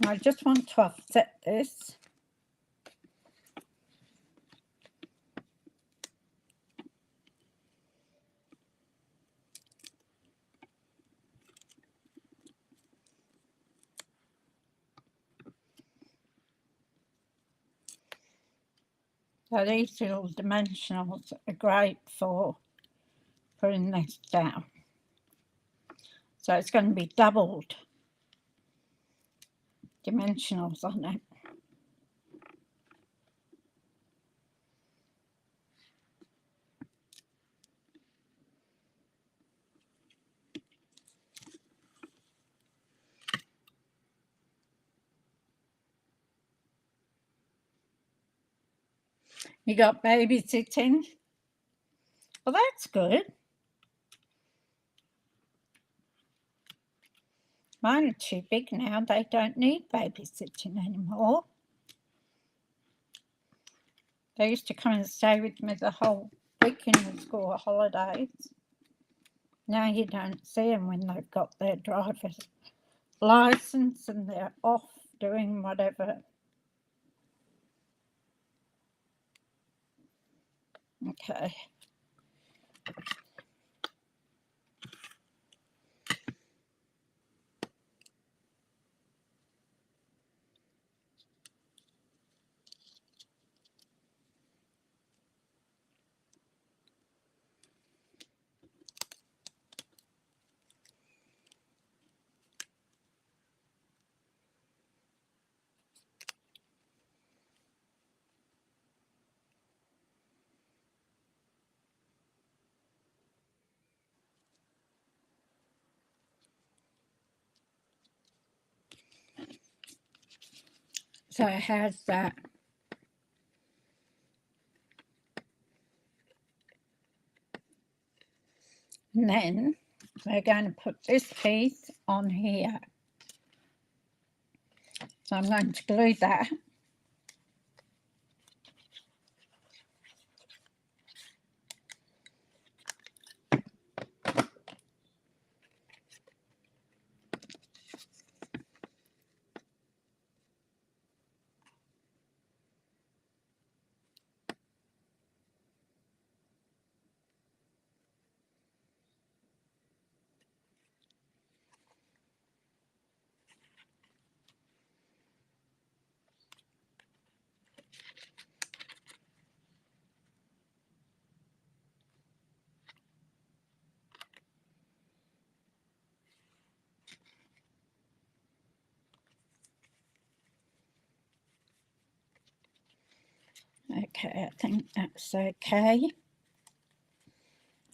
A: I just want to offset this. So these little dimensionals are great for putting this down. So it's going to be doubled dimensionals on it. You got babysitting? Well, that's good. Mine are too big now. They don't need babysitting anymore. They used to come and stay with me the whole week in the school holidays. Now you don't see them when they've got their driver's license and they're off doing whatever. Okay. So how's that? And then we're going to put this piece on here. So I'm going to glue that. Okay, I think that's okay.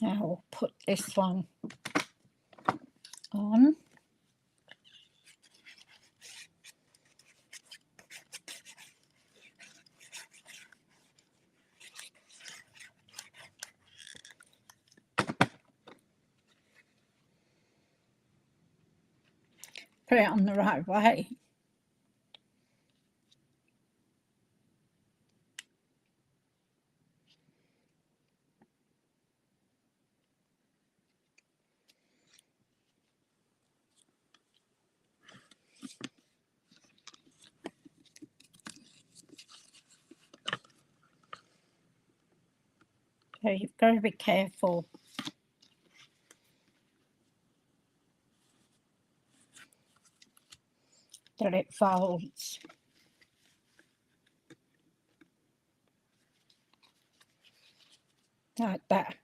A: Now we'll put this one on. Put it on the right way. So you've got to be careful that it folds. Like that.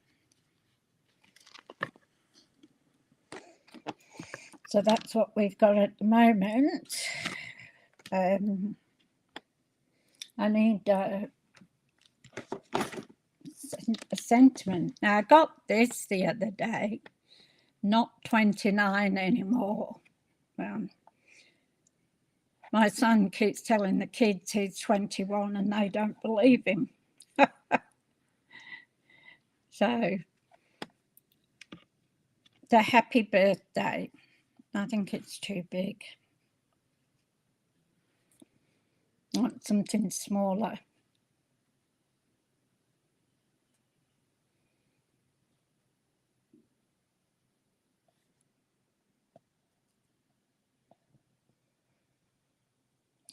A: So that's what we've got at the moment. I need a sentiment. Now I got this the other day, not 29 anymore. My son keeps telling the kids he's 21 and they don't believe him. So the happy birthday, I think it's too big. I want something smaller.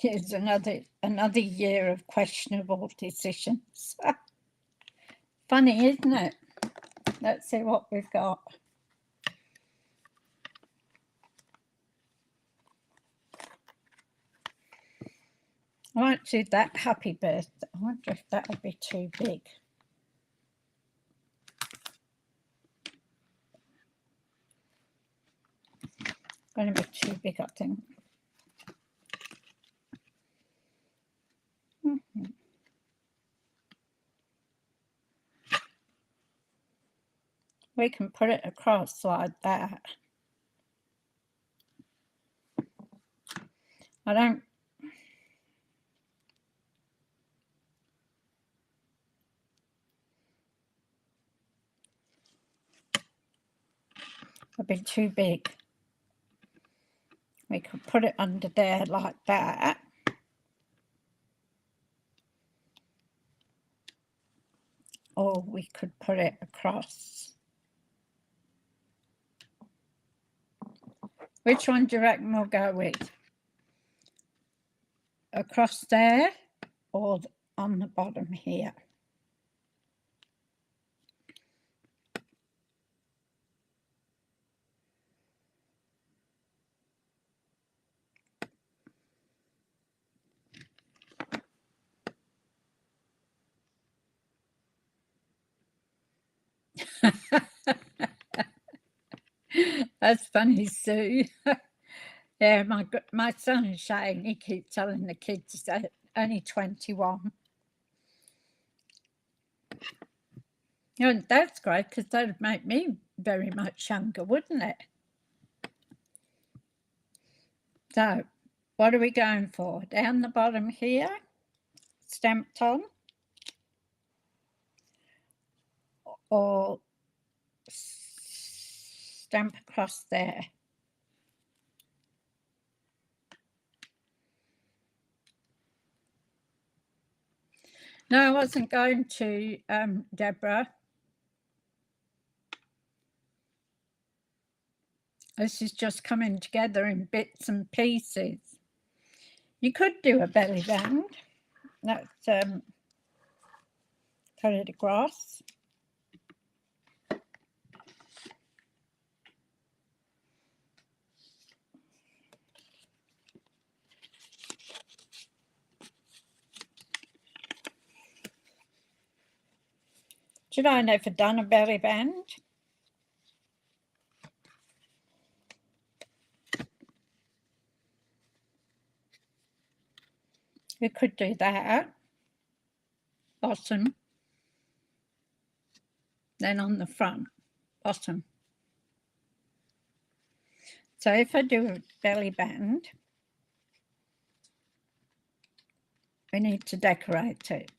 A: Here's another year of questionable decisions. Funny, isn't it? Let's see what we've got. I might do that happy birthday. I wonder if that would be too big. Going to be too big, I think. We can put it across like that. I don't. It'd be too big. We could put it under there like that. Or we could put it across. Which one do you reckon we'll go with? Across there or on the bottom here? That's funny, Sue. Yeah, my son is Shane. He keeps telling the kids that only 21. You know, that's great because that would make me very much younger, wouldn't it? So, what are we going for? Down the bottom here, stamped on, or stamp across there? No, I wasn't going to, Deborah. This is just coming together in bits and pieces. You could do a belly band. Let's put it across. Should I never done a belly band? We could do that. Bottom. Then on the front, bottom. So if I do a belly band, we need to decorate it.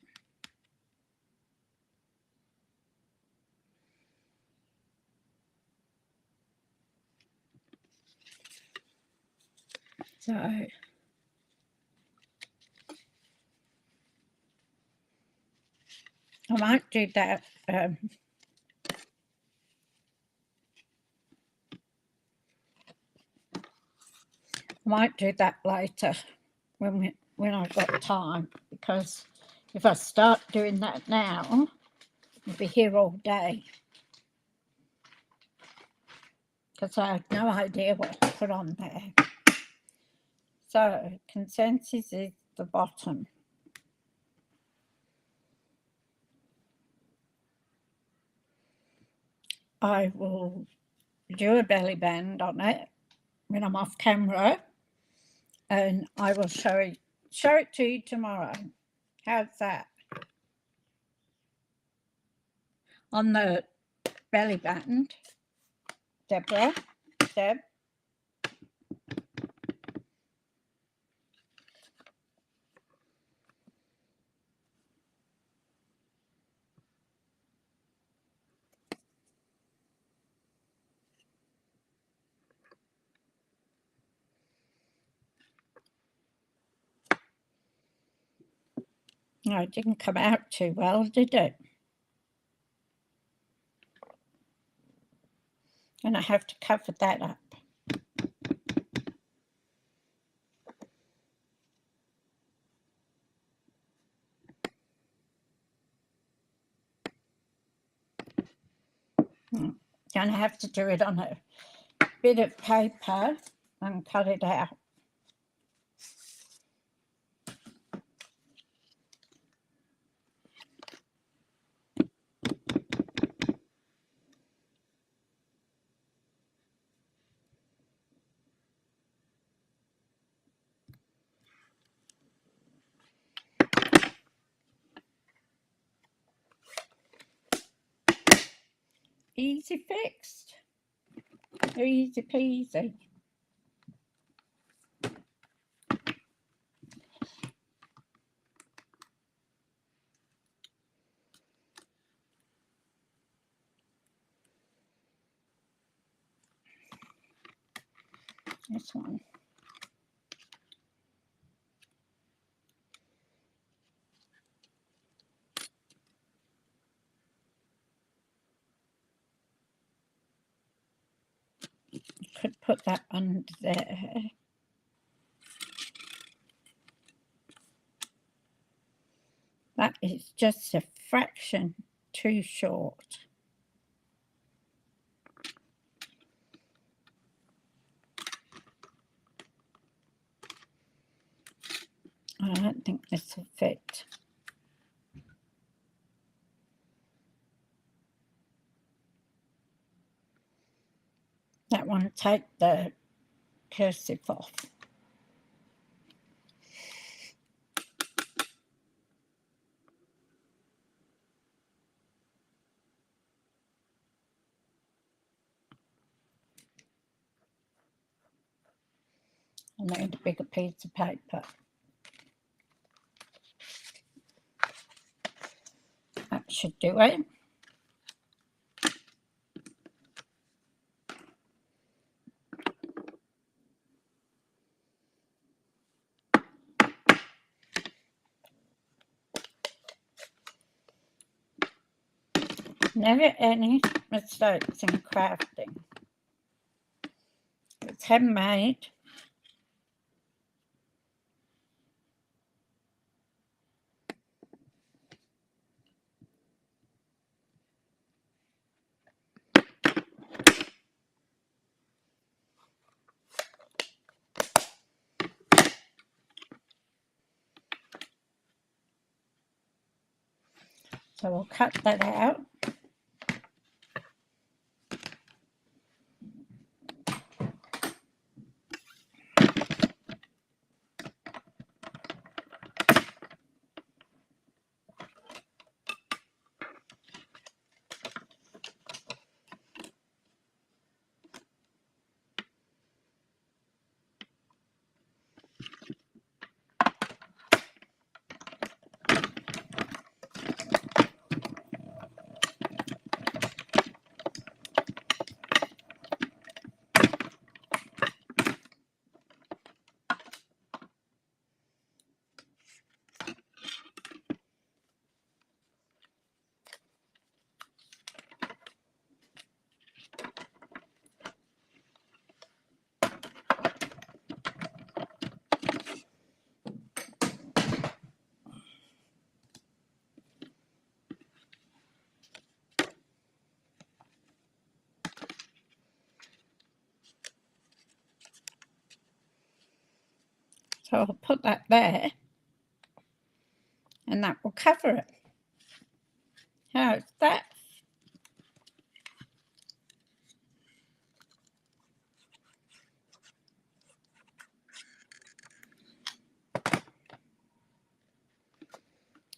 A: So I might do that. I might do that later when I've got time, because if I start doing that now, I'll be here all day. Because I have no idea what to put on there. So consensus is the bottom. I will do a belly band on it when I'm off camera, and I will show it to you tomorrow. How's that? On the belly band, Deborah, Deb. No, it didn't come out too well, did it? And I have to cover that up. Going to have to do it on a bit of paper and cut it out. Easy fixed, easy peasy. This one. Could put that under there. That is just a fraction too short. I don't think this will fit. That one, take the cursive off. I need a bigger piece of paper. That should do it. Never any mistakes in crafting. It's handmade. So we'll cut that out. So I'll put that there, and that will cover it. How's that?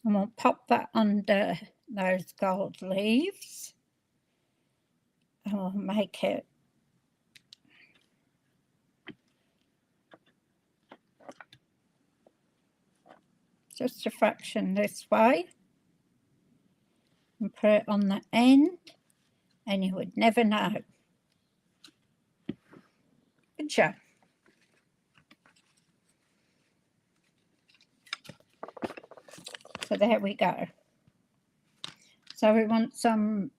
A: And we'll pop that under those gold leaves, and we'll make it just a fraction this way, and put it on the end, and you would never know. Good job. So there we go. So we want some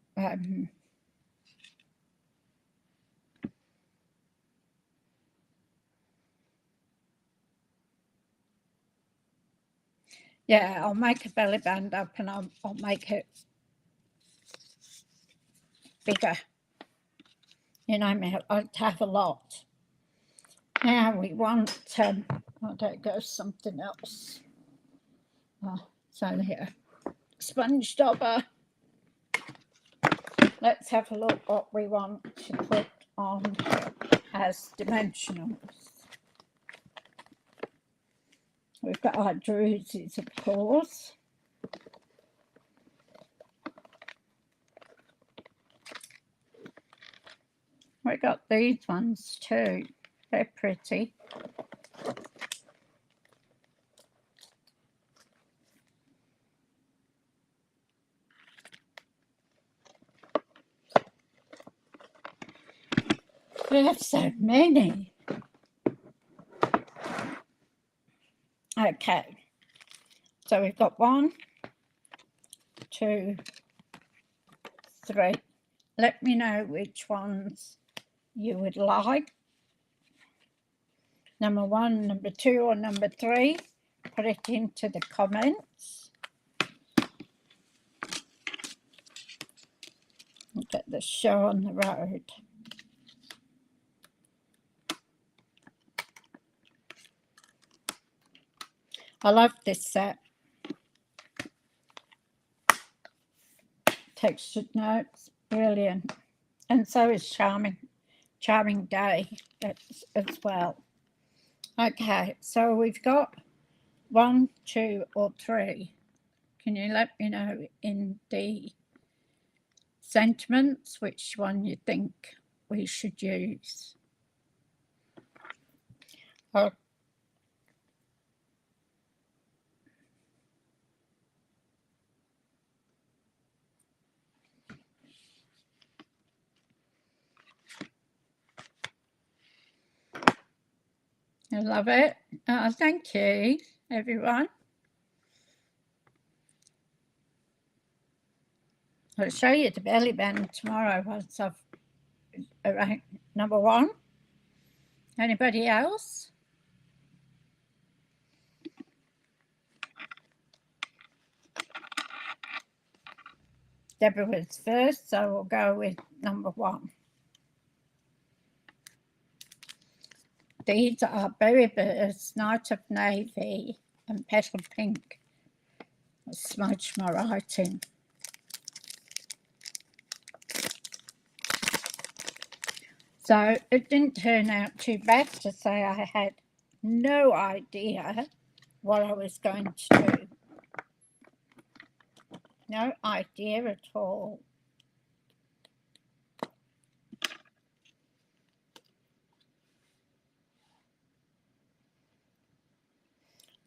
A: yeah, I'll make a belly band up, and I'll make it bigger. You know, I mean, I like to have a lot. Now we want, oh, there goes something else. Oh, so here, sponge dauber. Let's have a look what we want to put on as dimensionals. We've got our druses, of course. We got these ones too. They're pretty. We have so many. Okay. So we've got 1, 2, 3. Let me know which ones you would like. Number 1, number 2, or number 3. Put it into the comments. And get the show on the road. I love this set. Textured notes, brilliant. And so is Charming Day as well. Okay, so we've got 1, 2, or 3. Can you let me know in the sentiments which one you think we should use? Oh. I love it. Thank you, everyone. I'll show you the belly band tomorrow once I've arranged number 1. Anybody else? Deborah was first, so we'll go with number 1. These are Berry Burst, Night of Navy, and Petal Pink. I'll smudge my writing. So it didn't turn out too bad to say. I had no idea what I was going to do. No idea at all.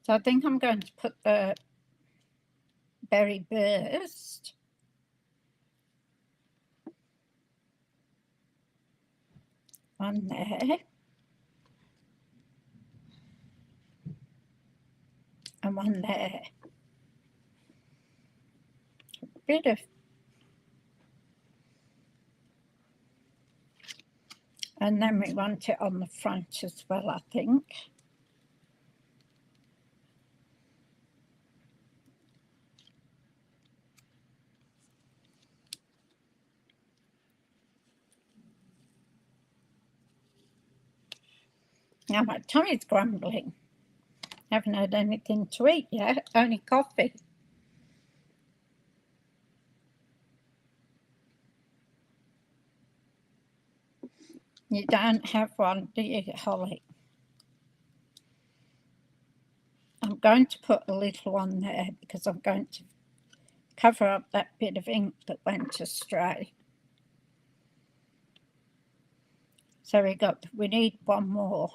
A: So I think I'm going to put the Berry Burst on there. And one there. A bit of, and then we want it on the front as well, I think. Now my tummy's grumbling. Haven't had anything to eat yet, only coffee. You don't have one, do you, Holly? I'm going to put a little one there because I'm going to cover up that bit of ink that went astray. So we need one more.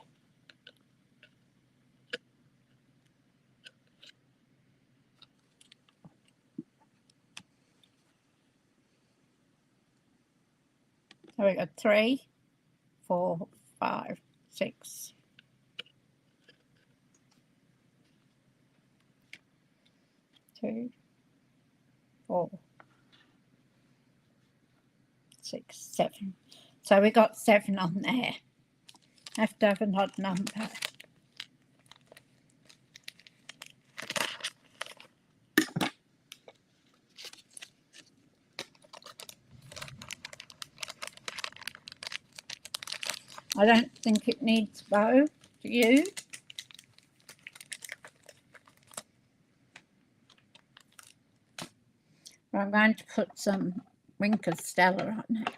A: So we got 3, 4, 5, 6. 2, 4, 6, 7. So we got 7 on there. Have to have an odd number. I don't think it needs bow, do you? I'm going to put some Winker Stella on it.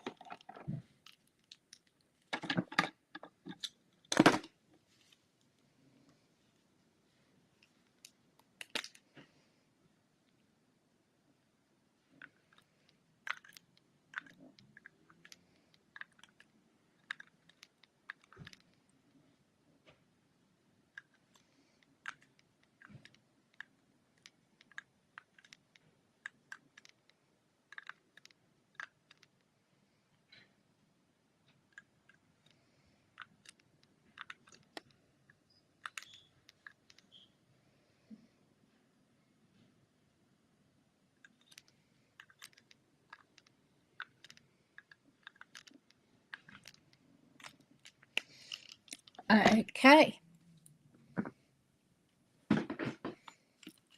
A: Okay.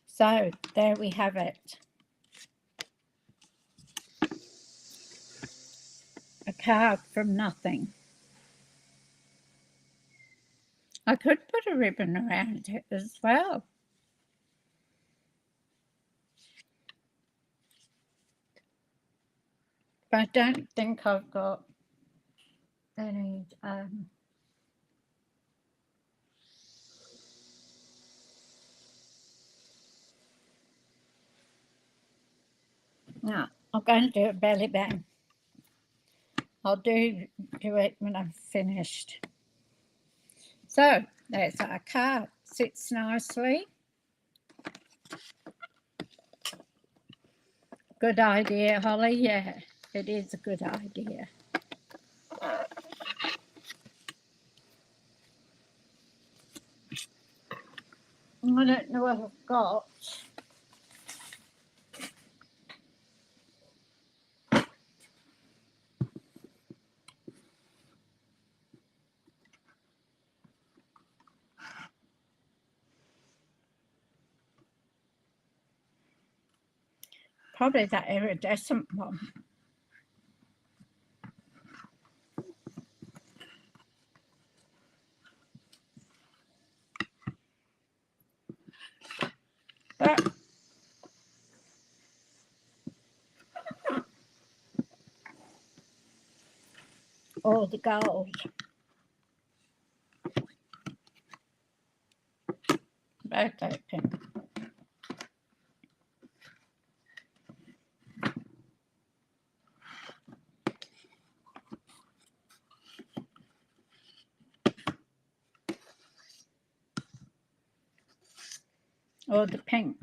A: So there we have it. A card from nothing. I could put a ribbon around it as well. But I don't think I've got any no, I'm going to do a belly band. I'll do it when I'm finished. So there's our card. Sits nicely. Good idea, Holly. Yeah, it is a good idea. I don't know what I've got. Probably that iridescent one. But or the gold. Both open. Or the pink.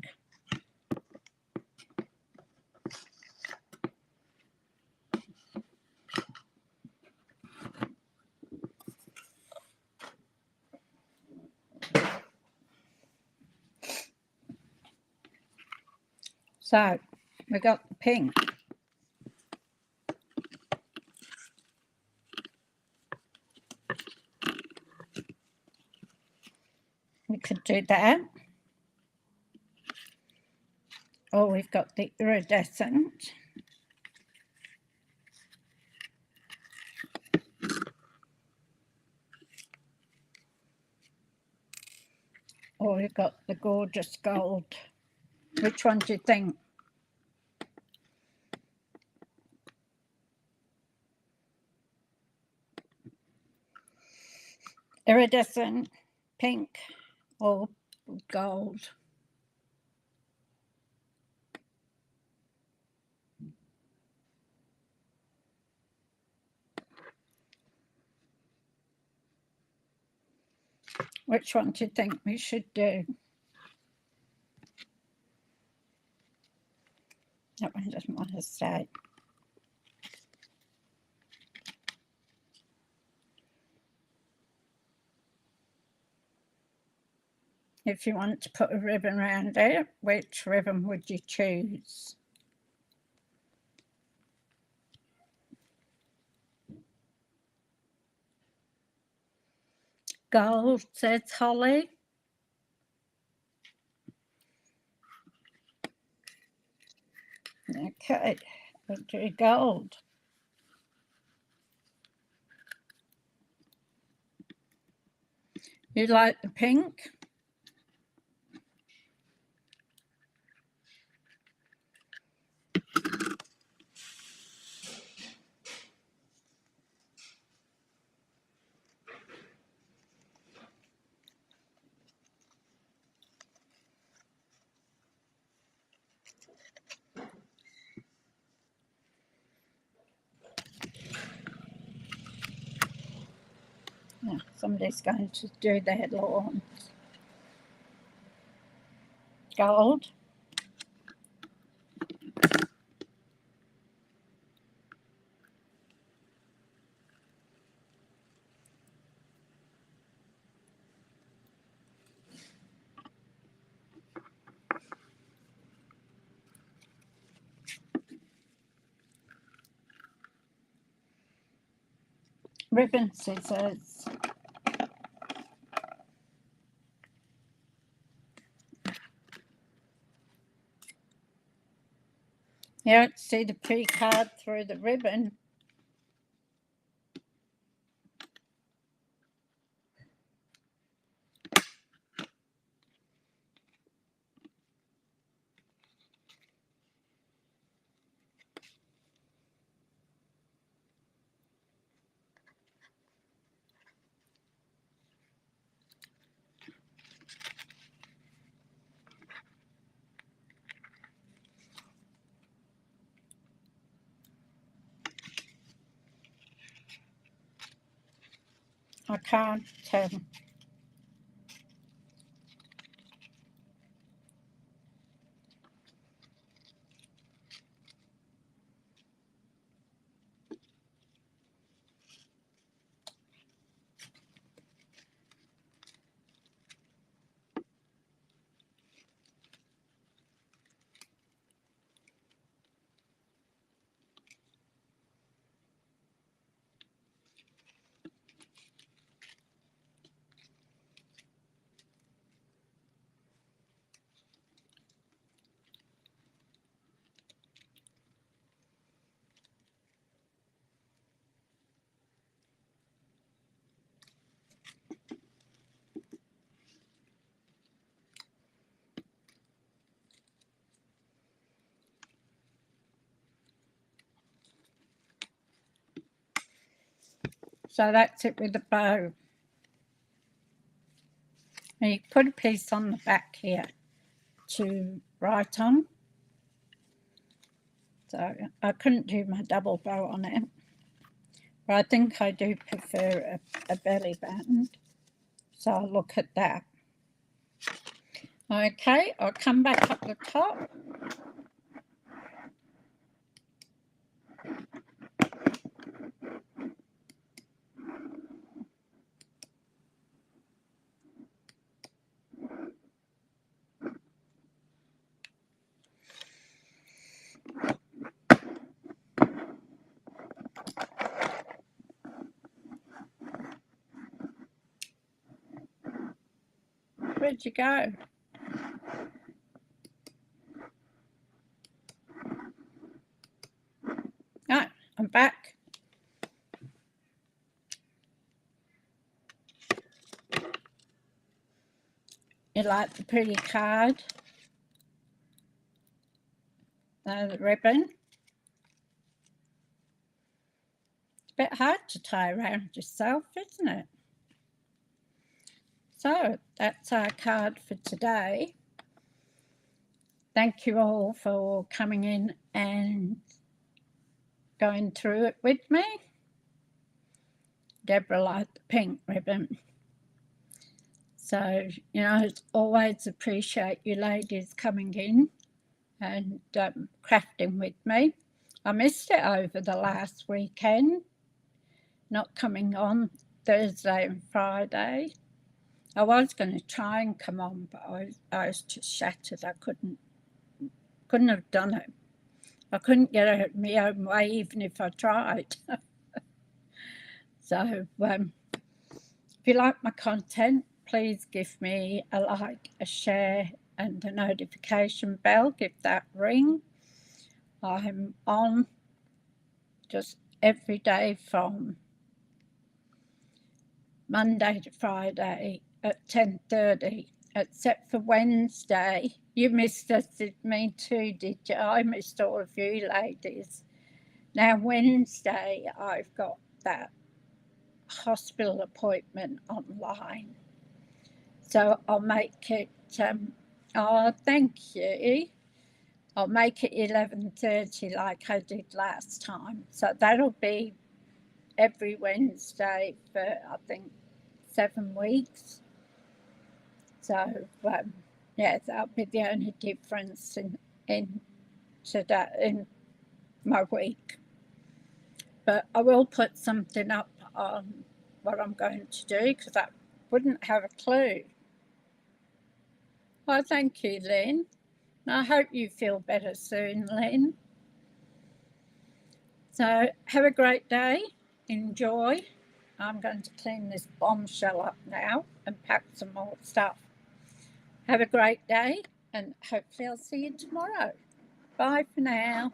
A: So we got the pink. We could do that. Or we've got the iridescent. Or we've got the gorgeous gold. Which one do you think? Iridescent, pink, or gold? Which one do you think we should do? That one doesn't want to stay. If you want to put a ribbon around it, which ribbon would you choose? Gold, says Holly. Okay, we'll do gold. You like the pink? Yeah, somebody's going to do their lawn. Gold. Ribbon scissors. You don't see the pre-card through the ribbon. I can't tell. So that's it with the bow. And you put a piece on the back here to write on. So I couldn't do my double bow on it, but I think I do prefer a belly band. So I'll look at that. Okay, I'll come back up the top. Where'd you go? Ah, I'm back. You like the pretty card? The ribbon. It's a bit hard to tie around yourself, isn't it? So that's our card for today. Thank you all for coming in and going through it with me. Deborah liked the pink ribbon. So, you know, it's always appreciate you ladies coming in and crafting with me. I missed it over the last weekend, not coming on Thursday and Friday. I was going to try and come on, but I was just shattered. I couldn't have done it. I couldn't get out of my own way even if I tried. So if you like my content, please give me a like, a share and a notification bell. Give that ring. I'm on just every day from Monday to Friday at 10:30, except for Wednesday. You missed us, me too, did you? I missed all of you ladies. Now, Wednesday, I've got that hospital appointment online. So I'll make it, oh, thank you. I'll make it 11:30 like I did last time. So that'll be every Wednesday for, I think, 7 weeks. So, yeah, that'll be the only difference in my week. But I will put something up on what I'm going to do because I wouldn't have a clue. Well, thank you, Lynn. I hope you feel better soon, Lynn. So have a great day. Enjoy. I'm going to clean this bombshell up now and pack some more stuff. Have a great day, and hopefully I'll see you tomorrow. Bye for now.